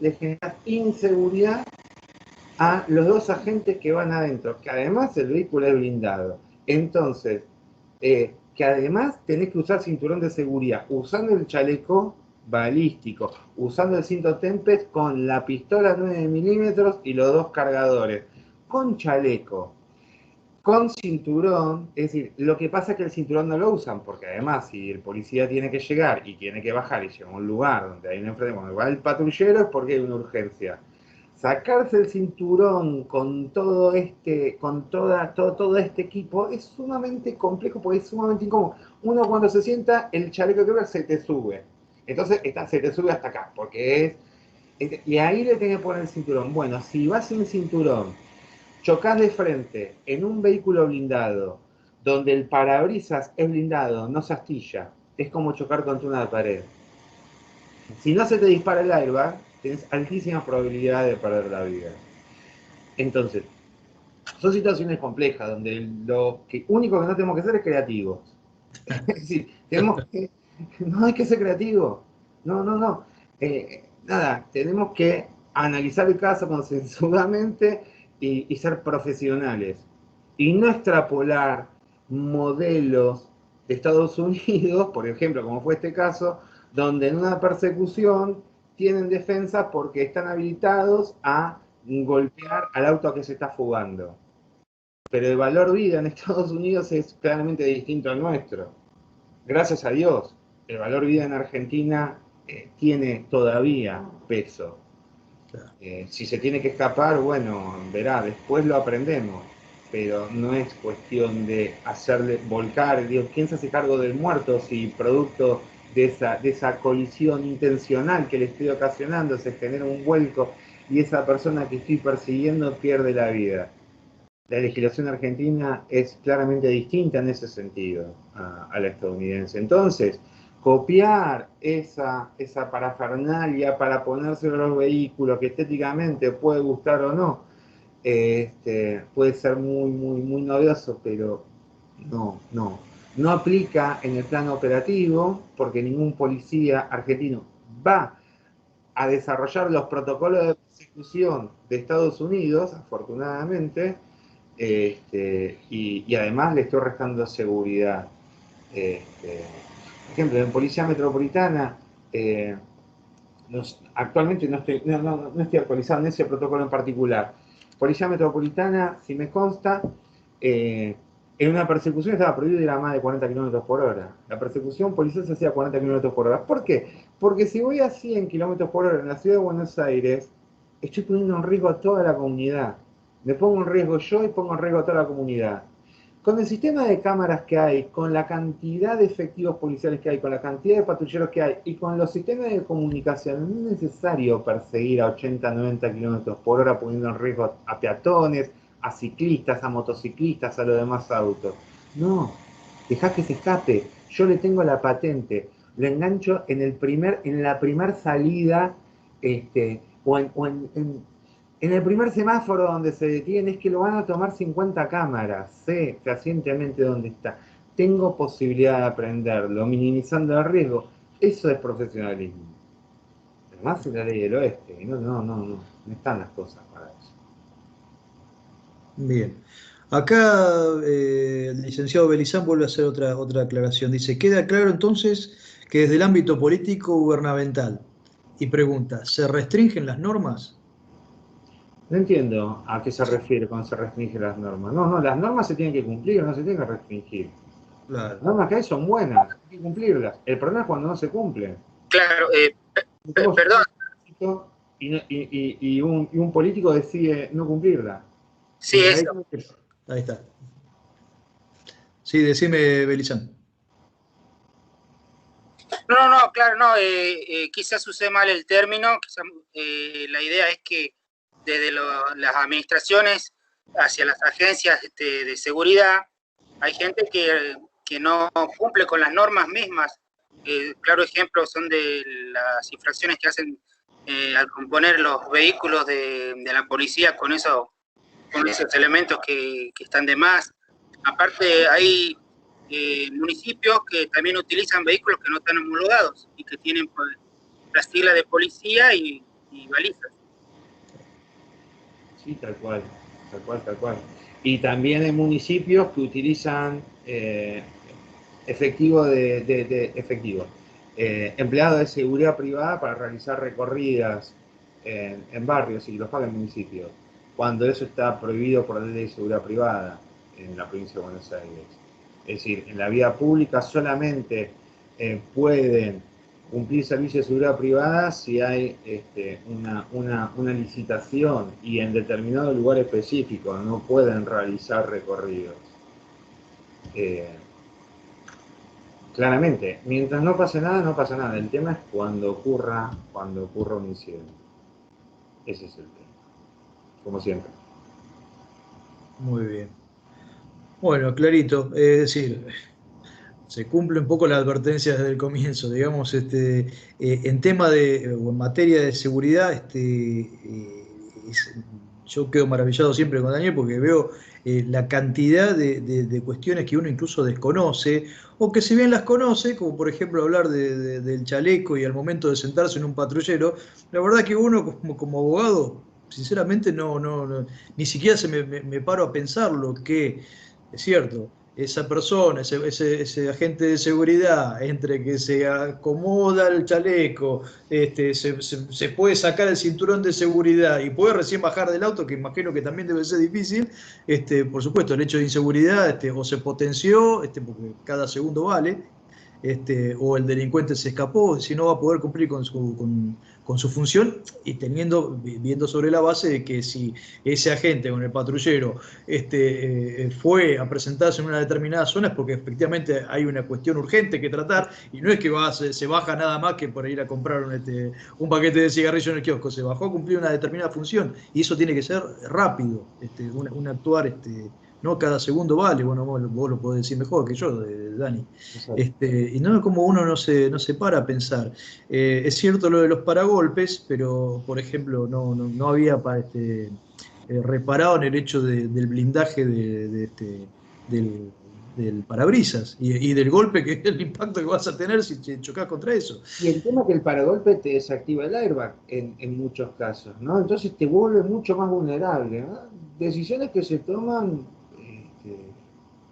le generas inseguridad a los dos agentes que van adentro, que además el vehículo es blindado. Entonces, que además tenés que usar cinturón de seguridad, usando el chaleco balístico, usando el cinto Tempest con la pistola 9 milímetros y los dos cargadores, con chaleco, con cinturón. Es decir, lo que pasa es que el cinturón no lo usan, porque además si el policía tiene que llegar y tiene que bajar y llega a un lugar donde hay un enfrentamiento, cuando va el patrullero es porque hay una urgencia. Sacarse el cinturón con todo todo este equipo es sumamente complejo porque es sumamente incómodo. Uno cuando se sienta, el chaleco que se te sube. Entonces se te sube hasta acá, porque y ahí le tenés que poner el cinturón. Bueno, si vas sin cinturón, chocás de frente en un vehículo blindado, donde el parabrisas es blindado, no se astilla, es como chocar contra una pared. Si no se te dispara el airbag, tienes altísima probabilidad de perder la vida. Entonces, son situaciones complejas donde lo único que no tenemos que ser es creativos. Es decir, no hay que ser creativo. No. Nada, tenemos que analizar el caso concienzudamente y ser profesionales. Y no extrapolar modelos de Estados Unidos, por ejemplo, como fue este caso, donde en una persecución tienen defensa porque están habilitados a golpear al auto que se está fugando. Pero el valor vida en Estados Unidos es claramente distinto al nuestro. Gracias a Dios, el valor vida en Argentina tiene todavía peso. Si se tiene que escapar, bueno, verá, después lo aprendemos. Pero no es cuestión de hacerle volcar, digo, ¿quién se hace cargo del muerto si producto de esa colisión intencional que le estoy ocasionando se genera un vuelco y esa persona que estoy persiguiendo pierde la vida? La legislación argentina es claramente distinta en ese sentido a la estadounidense. Entonces, copiar esa parafernalia para ponérselo a los vehículos, que estéticamente puede gustar o no, puede ser muy novedoso, pero no aplica en el plano operativo, porque ningún policía argentino va a desarrollar los protocolos de persecución de Estados Unidos, afortunadamente, y además le estoy restando seguridad. Por ejemplo, en Policía Metropolitana, actualmente no estoy actualizado en ese protocolo en particular. Policía Metropolitana, si me consta, en una persecución estaba prohibido ir a más de 40 km por hora. La persecución policial se hacía a 40 km por hora. ¿Por qué? Porque si voy a 100 km por hora en la ciudad de Buenos Aires, estoy poniendo en riesgo a toda la comunidad. Me pongo en riesgo yo y pongo en riesgo a toda la comunidad. Con el sistema de cámaras que hay, con la cantidad de efectivos policiales que hay, con la cantidad de patrulleros que hay y con los sistemas de comunicación, no es necesario perseguir a 80, 90 kilómetros por hora poniendo en riesgo a peatones, a ciclistas, a motociclistas, a los demás autos. No, dejá que se escape. Yo le tengo la patente, lo engancho en la primer salida, o en el primer semáforo donde se detiene. Es que lo van a tomar 50 cámaras, sé fehacientemente dónde está. Tengo posibilidad de aprenderlo, minimizando el riesgo. Eso es profesionalismo. Más en la ley del oeste, y no están las cosas para eso. Bien. Acá el licenciado Belizán vuelve a hacer otra aclaración. Dice, queda claro entonces que desde el ámbito político gubernamental, y pregunta, ¿se restringen las normas? No entiendo a qué se refiere cuando se restringen las normas. No, las normas se tienen que cumplir, no se tienen que restringir. Las Claro. normas que hay son buenas, hay que cumplirlas. El problema es cuando no se cumplen. Claro, Tenemos un perdón, ejército y un político decide no cumplirla. sí, Entonces ahí eso. Ahí está. Sí, decime, Belizán. No, claro, no, quizás usé mal el término, quizás, la idea es que desde las administraciones hacia las agencias de seguridad hay gente que no cumple con las normas mismas. Claro ejemplo son de las infracciones que hacen al componer los vehículos de la policía con esos elementos que están de más. Aparte hay municipios que también utilizan vehículos que no están homologados y que tienen pues, la sigla de policía y balizas. Sí, tal cual, tal cual, tal cual. Y también hay municipios que utilizan efectivo, empleados de seguridad privada para realizar recorridas en barrios y los paga el municipio, cuando eso está prohibido por la ley de seguridad privada en la provincia de Buenos Aires. Es decir, en la vía pública solamente pueden cumplir servicios de seguridad privada si hay una licitación y en determinado lugar específico, no pueden realizar recorridos. Claramente, mientras no pase nada, no pasa nada. El tema es cuando ocurra un incidente. Ese es el tema, como siempre. Muy bien. Bueno, clarito. Es decir, se cumple un poco la advertencia desde el comienzo, digamos, en tema o en materia de seguridad, yo quedo maravillado siempre con Daniel porque veo la cantidad de cuestiones que uno incluso desconoce, o que si bien las conoce, como por ejemplo hablar del chaleco y al momento de sentarse en un patrullero, la verdad que uno como abogado, sinceramente ni siquiera me paro a pensar lo que es cierto esa persona, ese agente de seguridad, entre que se acomoda el chaleco, se puede sacar el cinturón de seguridad y puede recién bajar del auto, que imagino que también debe ser difícil, por supuesto, el hecho de inseguridad o se potenció, porque cada segundo vale, o el delincuente se escapó, si no va a poder cumplir con su función y viendo sobre la base de que si ese agente con el patrullero fue a presentarse en una determinada zona es porque efectivamente hay una cuestión urgente que tratar y no es que se baja nada más que por ir a comprar un paquete de cigarrillos en el kiosco, se bajó a cumplir una determinada función y eso tiene que ser rápido, un actuar no cada segundo vale, bueno, vos lo podés decir mejor que yo, Dani. Y no como uno no se para a pensar. Es cierto lo de los paragolpes, pero por ejemplo no había reparado en el hecho del blindaje del, del parabrisas y del golpe, que el impacto que vas a tener si chocas contra eso. Y el tema es que el paragolpe te desactiva el airbag en muchos casos, ¿no? Entonces te vuelve mucho más vulnerable, ¿no? Decisiones que se toman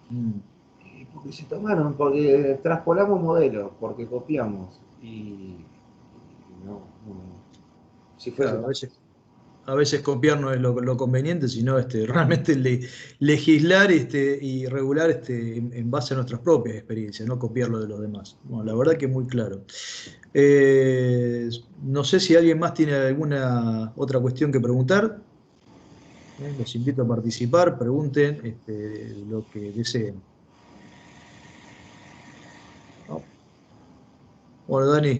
Mm. porque se tomaron, porque traspolamos modelos, porque copiamos. Y no. Si fuese Claro, tan a veces copiar no es lo conveniente, sino realmente legislar y regular en base a nuestras propias experiencias, no copiar lo de los demás. Bueno, la verdad que es muy claro. No sé si alguien más tiene alguna otra cuestión que preguntar. Los invito a participar, pregunten lo que deseen. ¿No? Bueno, Dani,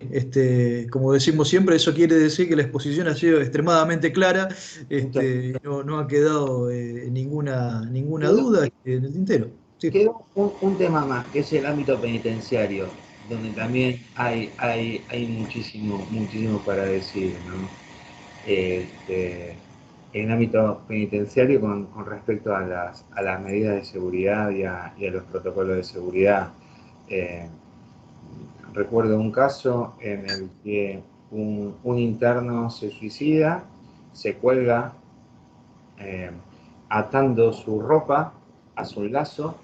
como decimos siempre, eso quiere decir que la exposición ha sido extremadamente clara, muchas. y no ha quedado ninguna Quedó, duda en el tintero. Sí. quedó un tema más, que es el ámbito penitenciario, donde también hay muchísimo para decir, ¿no? Este, en el ámbito penitenciario con respecto a las medidas de seguridad y a los protocolos de seguridad. Eh, Recuerdo un caso en el que un interno se suicida, se cuelga atando su ropa a su lazo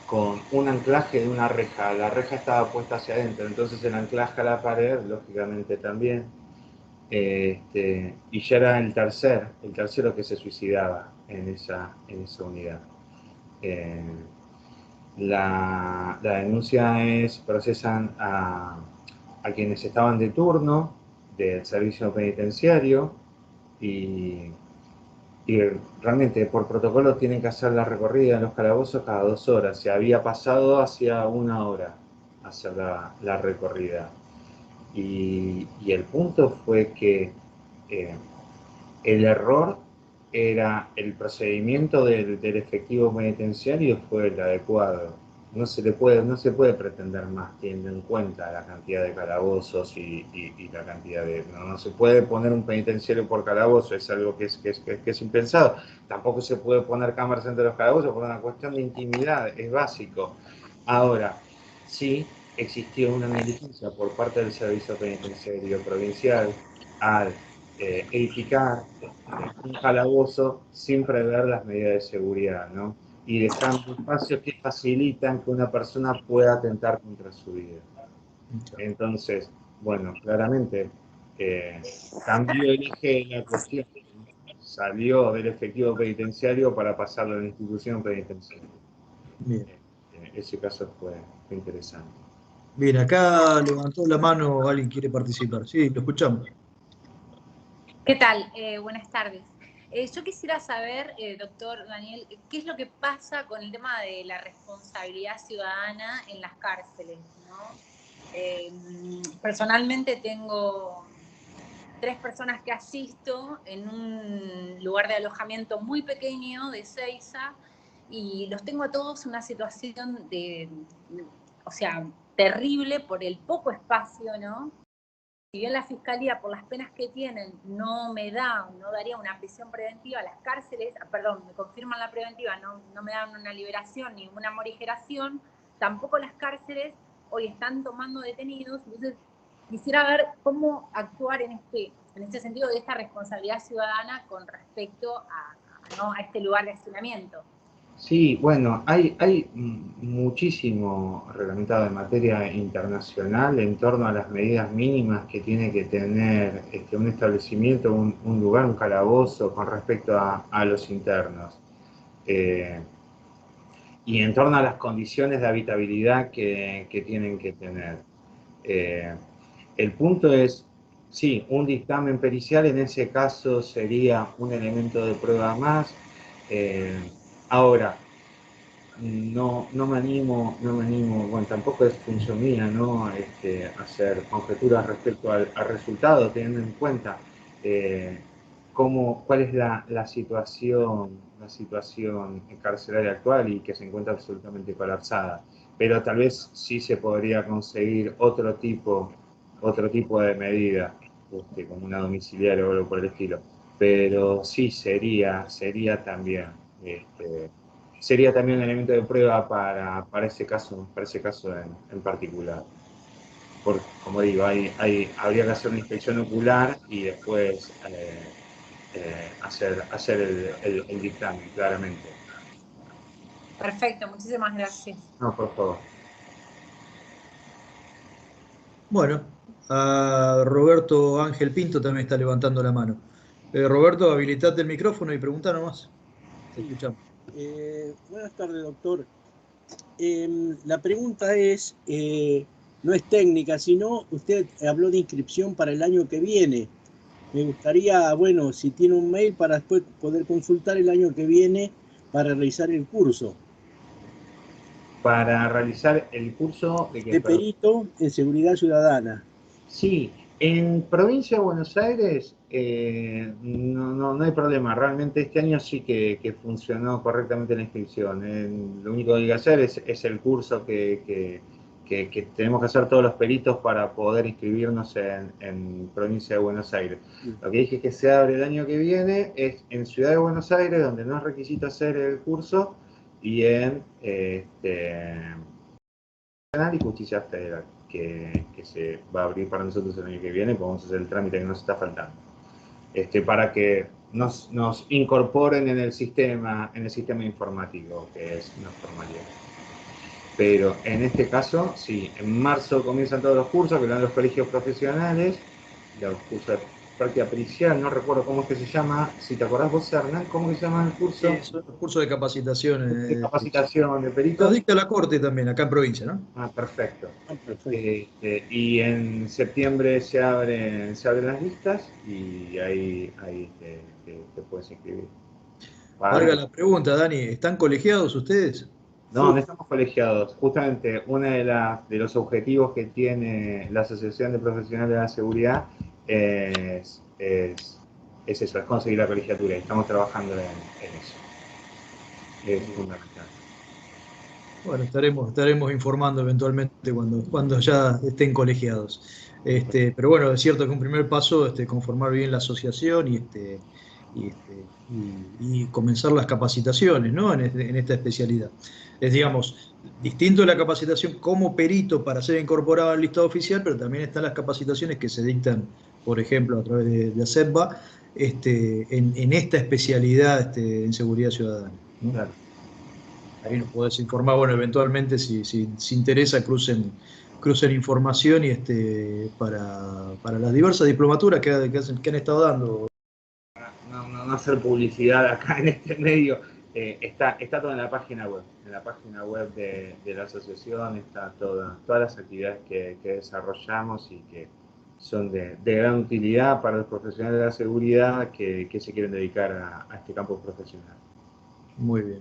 con un anclaje de una reja. La reja estaba puesta hacia adentro, entonces el anclaje a la pared, lógicamente también. Y ya era el tercero que se suicidaba en esa unidad. La denuncia procesan a quienes estaban de turno del servicio penitenciario y realmente por protocolo tienen que hacer la recorrida en los calabozos cada 2 horas. Se había pasado hacia 1 hora hacer la recorrida. Y el punto fue que el error era el procedimiento del efectivo penitenciario fue el adecuado. No se puede pretender más teniendo en cuenta la cantidad de calabozos y la cantidad de... No se puede poner un penitenciario por calabozo, es algo que es impensado. Tampoco se puede poner cámaras entre los calabozos por una cuestión de intimidad, es básico. Ahora, sí existió una negligencia por parte del Servicio Penitenciario Provincial al edificar un calabozo sin prever las medidas de seguridad, ¿no? Y dejando espacios que facilitan que una persona pueda atentar contra su vida. Entonces, bueno, claramente cambió el eje de la cuestión, ¿no? Salió del efectivo penitenciario para pasarlo a la institución penitenciaria. Bien. Ese caso fue interesante. Bien, acá levantó la mano, alguien quiere participar. Sí, lo escuchamos. ¿Qué tal? Buenas tardes. Yo quisiera saber, doctor Daniel, qué es lo que pasa con el tema de la responsabilidad ciudadana en las cárceles, ¿no? Personalmente tengo 3 personas que asisto en un lugar de alojamiento muy pequeño de Ezeiza y los tengo a todos en una situación terrible por el poco espacio, ¿no? Si bien la Fiscalía, por las penas que tienen, no daría una prisión preventiva, las cárceles, me confirman la preventiva, no me dan una liberación ni una morigeración, tampoco las cárceles hoy están tomando detenidos. Entonces, quisiera ver cómo actuar en este sentido de esta responsabilidad ciudadana con respecto a este lugar de hacinamiento. Sí, bueno, hay muchísimo reglamentado en materia internacional en torno a las medidas mínimas que tiene que tener un establecimiento, un lugar, un calabozo con respecto a los internos. Y en torno a las condiciones de habitabilidad que tienen que tener. El punto es, sí, un dictamen pericial en ese caso sería un elemento de prueba más. Ahora, no me animo, bueno, tampoco es función mía, ¿no? Hacer conjeturas respecto al resultado, teniendo en cuenta cuál es la situación carcelaria actual y que se encuentra absolutamente colapsada. Pero tal vez sí se podría conseguir otro tipo de medida, como una domiciliaria o algo por el estilo. Pero sí sería también sería también un elemento de prueba para ese caso en particular. Porque, como digo, habría que hacer una inspección ocular y después hacer el dictamen, claramente. Perfecto, muchísimas gracias. No, por favor. Bueno, a Roberto Ángel Pinto también está levantando la mano. Roberto, habilitate el micrófono y pregunta nomás. Te escuchamos. Buenas tardes, doctor. La pregunta es, no es técnica, sino usted habló de inscripción para el año que viene. Me gustaría, bueno, si tiene un mail para después poder consultar el año que viene para realizar el curso. Para realizar el curso de perito en seguridad ciudadana. Sí, en Provincia de Buenos Aires no hay problema. Realmente este año sí que funcionó correctamente la inscripción. Lo único que hay que hacer es el curso que tenemos que hacer todos los peritos para poder inscribirnos en Provincia de Buenos Aires. Lo que dije que se abre el año que viene es en Ciudad de Buenos Aires, donde no es requisito hacer el curso, y en Nacional y Justicia Federal, que se va a abrir para nosotros el año que viene, podemos hacer el trámite que nos está faltando. Para que nos incorporen en el sistema informático, que es una formalidad. Pero en este caso, sí, en marzo comienzan todos los cursos, que dan los colegios profesionales, los cursos de práctica pericial, no recuerdo cómo es que se llama, si te acordás vos, Hernán, ¿cómo que se llama el curso? Sí, son los cursos de capacitación. De capacitación de peritos. Los dicta la Corte también, acá en provincia, ¿no? Ah, perfecto. Perfecto. Y en septiembre se abren las listas y ahí te puedes inscribir. Valga la pregunta, Dani, ¿están colegiados ustedes? No, no estamos colegiados. Justamente uno de los objetivos que tiene la Asociación de Profesionales de la Seguridad es eso, es conseguir la colegiatura, y estamos trabajando en eso. Es fundamental. Bueno, estaremos informando eventualmente cuando ya estén colegiados. Pero bueno, es cierto que un primer paso es conformar bien la asociación y comenzar las capacitaciones, ¿no? en esta especialidad. Es, digamos, distinto la capacitación como perito para ser incorporado al listado oficial, pero también están las capacitaciones que se dictan, por ejemplo, a través de ACEPBA, en esta especialidad en seguridad ciudadana, ¿no? Claro. Ahí nos podés informar, bueno, eventualmente si interesa crucen información para las diversas diplomaturas que han estado dando. No hacer publicidad acá en este medio, está todo en la página web. En la página web de la asociación está todas las actividades que desarrollamos y que son de gran utilidad para los profesionales de la seguridad que se quieren dedicar a este campo profesional. Muy bien.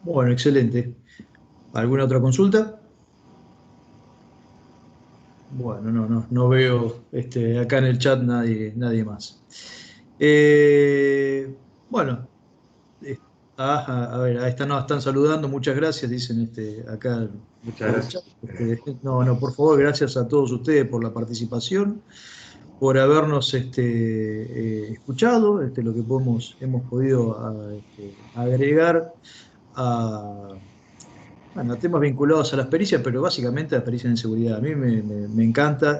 Bueno, excelente. ¿Alguna otra consulta? Bueno, no veo acá en el chat nadie más. Bueno, a ver, ahí nos están saludando, muchas gracias, dicen acá. Muchas gracias. No, por favor, gracias a todos ustedes por la participación, por habernos escuchado, lo que hemos podido agregar a temas vinculados a las pericias, pero básicamente a las pericias en seguridad. A mí me encanta,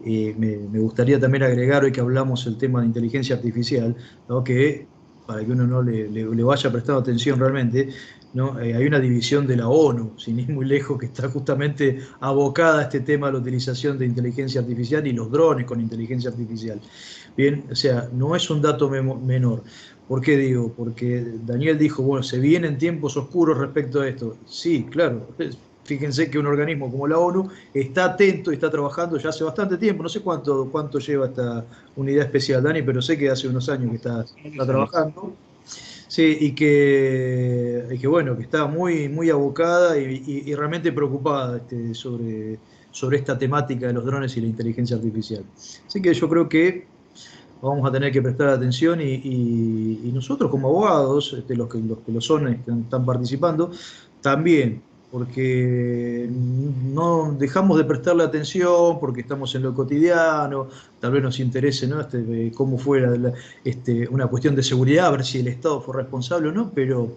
me gustaría también agregar, hoy que hablamos el tema de inteligencia artificial, ¿no? Que para que uno no le vaya prestando atención realmente, ¿no? Hay una división de la ONU, sin ir muy lejos, que está justamente abocada a este tema de la utilización de inteligencia artificial y los drones con inteligencia artificial. Bien, o sea, no es un dato menor. ¿Por qué digo? Porque Daniel dijo, bueno, se vienen tiempos oscuros respecto a esto. Sí, claro. Fíjense que un organismo como la ONU está atento y está trabajando ya hace bastante tiempo. No sé cuánto lleva esta unidad especial, Dani, pero sé que hace unos años que está trabajando. Sí, y que bueno, que está muy abocada y realmente preocupada sobre esta temática de los drones y la inteligencia artificial. Así que yo creo que vamos a tener que prestar atención y nosotros como abogados, los que lo son, están participando, también, porque no dejamos de prestarle atención, porque estamos en lo cotidiano, tal vez nos interese, ¿no? Cómo fue una cuestión de seguridad, a ver si el Estado fue responsable o no, pero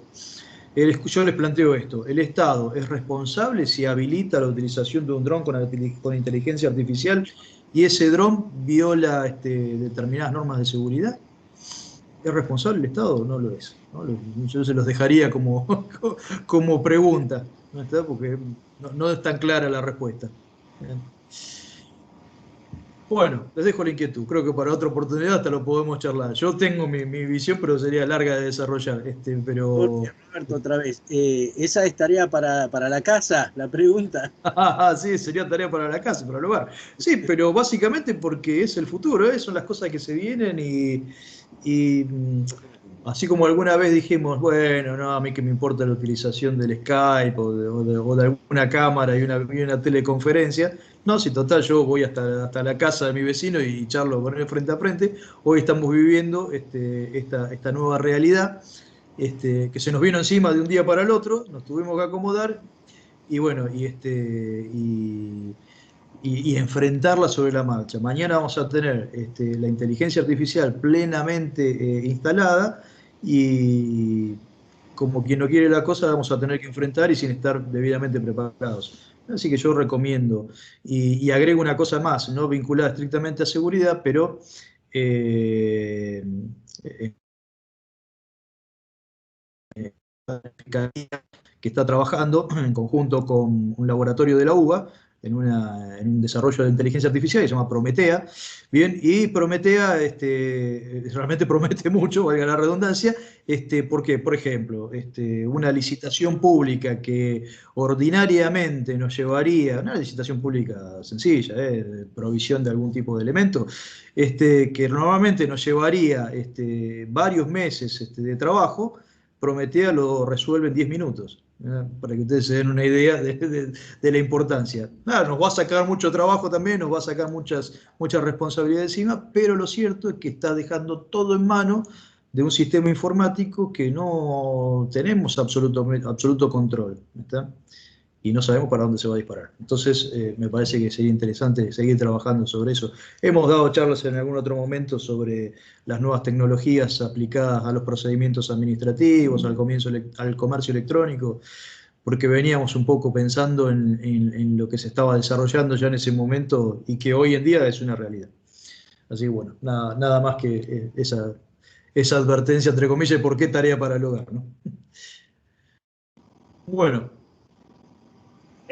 yo les planteo esto: el Estado es responsable si habilita la utilización de un dron con inteligencia artificial y ese dron viola determinadas normas de seguridad. ¿Es responsable el Estado o no lo es? ¿No? Yo se los dejaría como pregunta, ¿no está? Porque no es tan clara la respuesta. Bueno, les dejo la inquietud. Creo que para otra oportunidad hasta lo podemos charlar. Yo tengo mi visión, pero sería larga de desarrollar. Pero... Roberto, otra vez. ¿Esa es tarea para la casa, la pregunta? Sí, sería tarea para la casa, para el hogar. Sí, pero básicamente porque es el futuro, son las cosas que se vienen y así como alguna vez dijimos, bueno, no, a mí que me importa la utilización del Skype o de alguna cámara y una teleconferencia. No, si total yo voy hasta la casa de mi vecino y charlo con él frente a frente. Hoy estamos viviendo esta nueva realidad que se nos vino encima de un día para el otro, nos tuvimos que acomodar y bueno, y enfrentarla sobre la marcha. Mañana vamos a tener la inteligencia artificial plenamente instalada y como quien no quiere la cosa, vamos a tener que enfrentar y sin estar debidamente preparados. Así que yo recomiendo, y agrego una cosa más, no vinculada estrictamente a seguridad, pero eh, que está trabajando en conjunto con un laboratorio de la UBA en un desarrollo de inteligencia artificial que se llama Prometea. Bien, y Prometea realmente promete mucho, valga la redundancia, porque, por ejemplo, una licitación pública que ordinariamente nos llevaría, una licitación pública sencilla, de provisión de algún tipo de elemento, que normalmente nos llevaría varios meses de trabajo, Prometea lo resuelve en 10 minutos, para que ustedes se den una idea de la importancia. Nada, nos va a sacar mucho trabajo también, nos va a sacar mucha responsabilidad encima, pero lo cierto es que está dejando todo en manos de un sistema informático que no tenemos absoluto control, ¿está? Y no sabemos para dónde se va a disparar. Entonces, me parece que sería interesante seguir trabajando sobre eso. Hemos dado charlas en algún otro momento sobre las nuevas tecnologías aplicadas a los procedimientos administrativos, al comercio electrónico, porque veníamos un poco pensando en lo que se estaba desarrollando ya en ese momento y que hoy en día es una realidad. Así que bueno, nada más que esa advertencia, entre comillas, de por qué tarea para el hogar, ¿no? Bueno.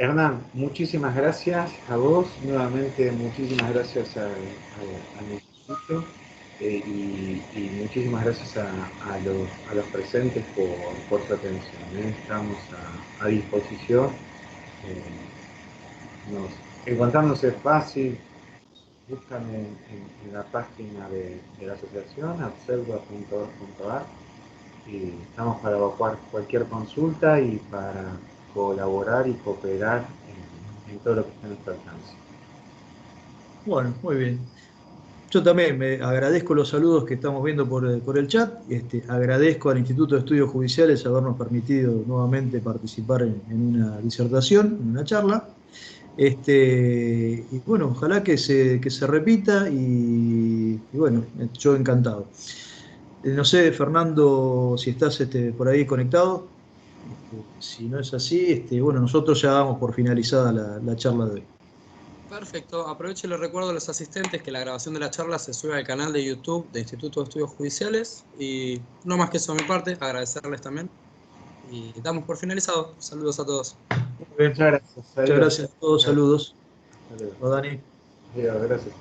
Hernán, muchísimas gracias a vos, nuevamente muchísimas gracias al instituto y muchísimas gracias a los presentes por su atención. Estamos a disposición. Encontrarnos es fácil, buscan en la página de la asociación, observa.org.ar, y estamos para evacuar cualquier consulta y para colaborar y cooperar en todo lo que esté a nuestro alcance. Bueno, muy bien. Yo también me agradezco los saludos que estamos viendo por el chat. Agradezco al Instituto de Estudios Judiciales habernos permitido nuevamente participar en una disertación, en una charla. Y bueno, ojalá que se repita y bueno, yo encantado. No sé, Fernando, si estás por ahí conectado. Si no es así, bueno, nosotros ya damos por finalizada la charla de hoy. Perfecto, aprovecho y les recuerdo a los asistentes que la grabación de la charla se sube al canal de YouTube de Instituto de Estudios Judiciales y no más que eso de mi parte, agradecerles también y damos por finalizado. Saludos a todos. Muchas gracias. Muchas gracias a todos, saludos. Saludos. Dani. Gracias.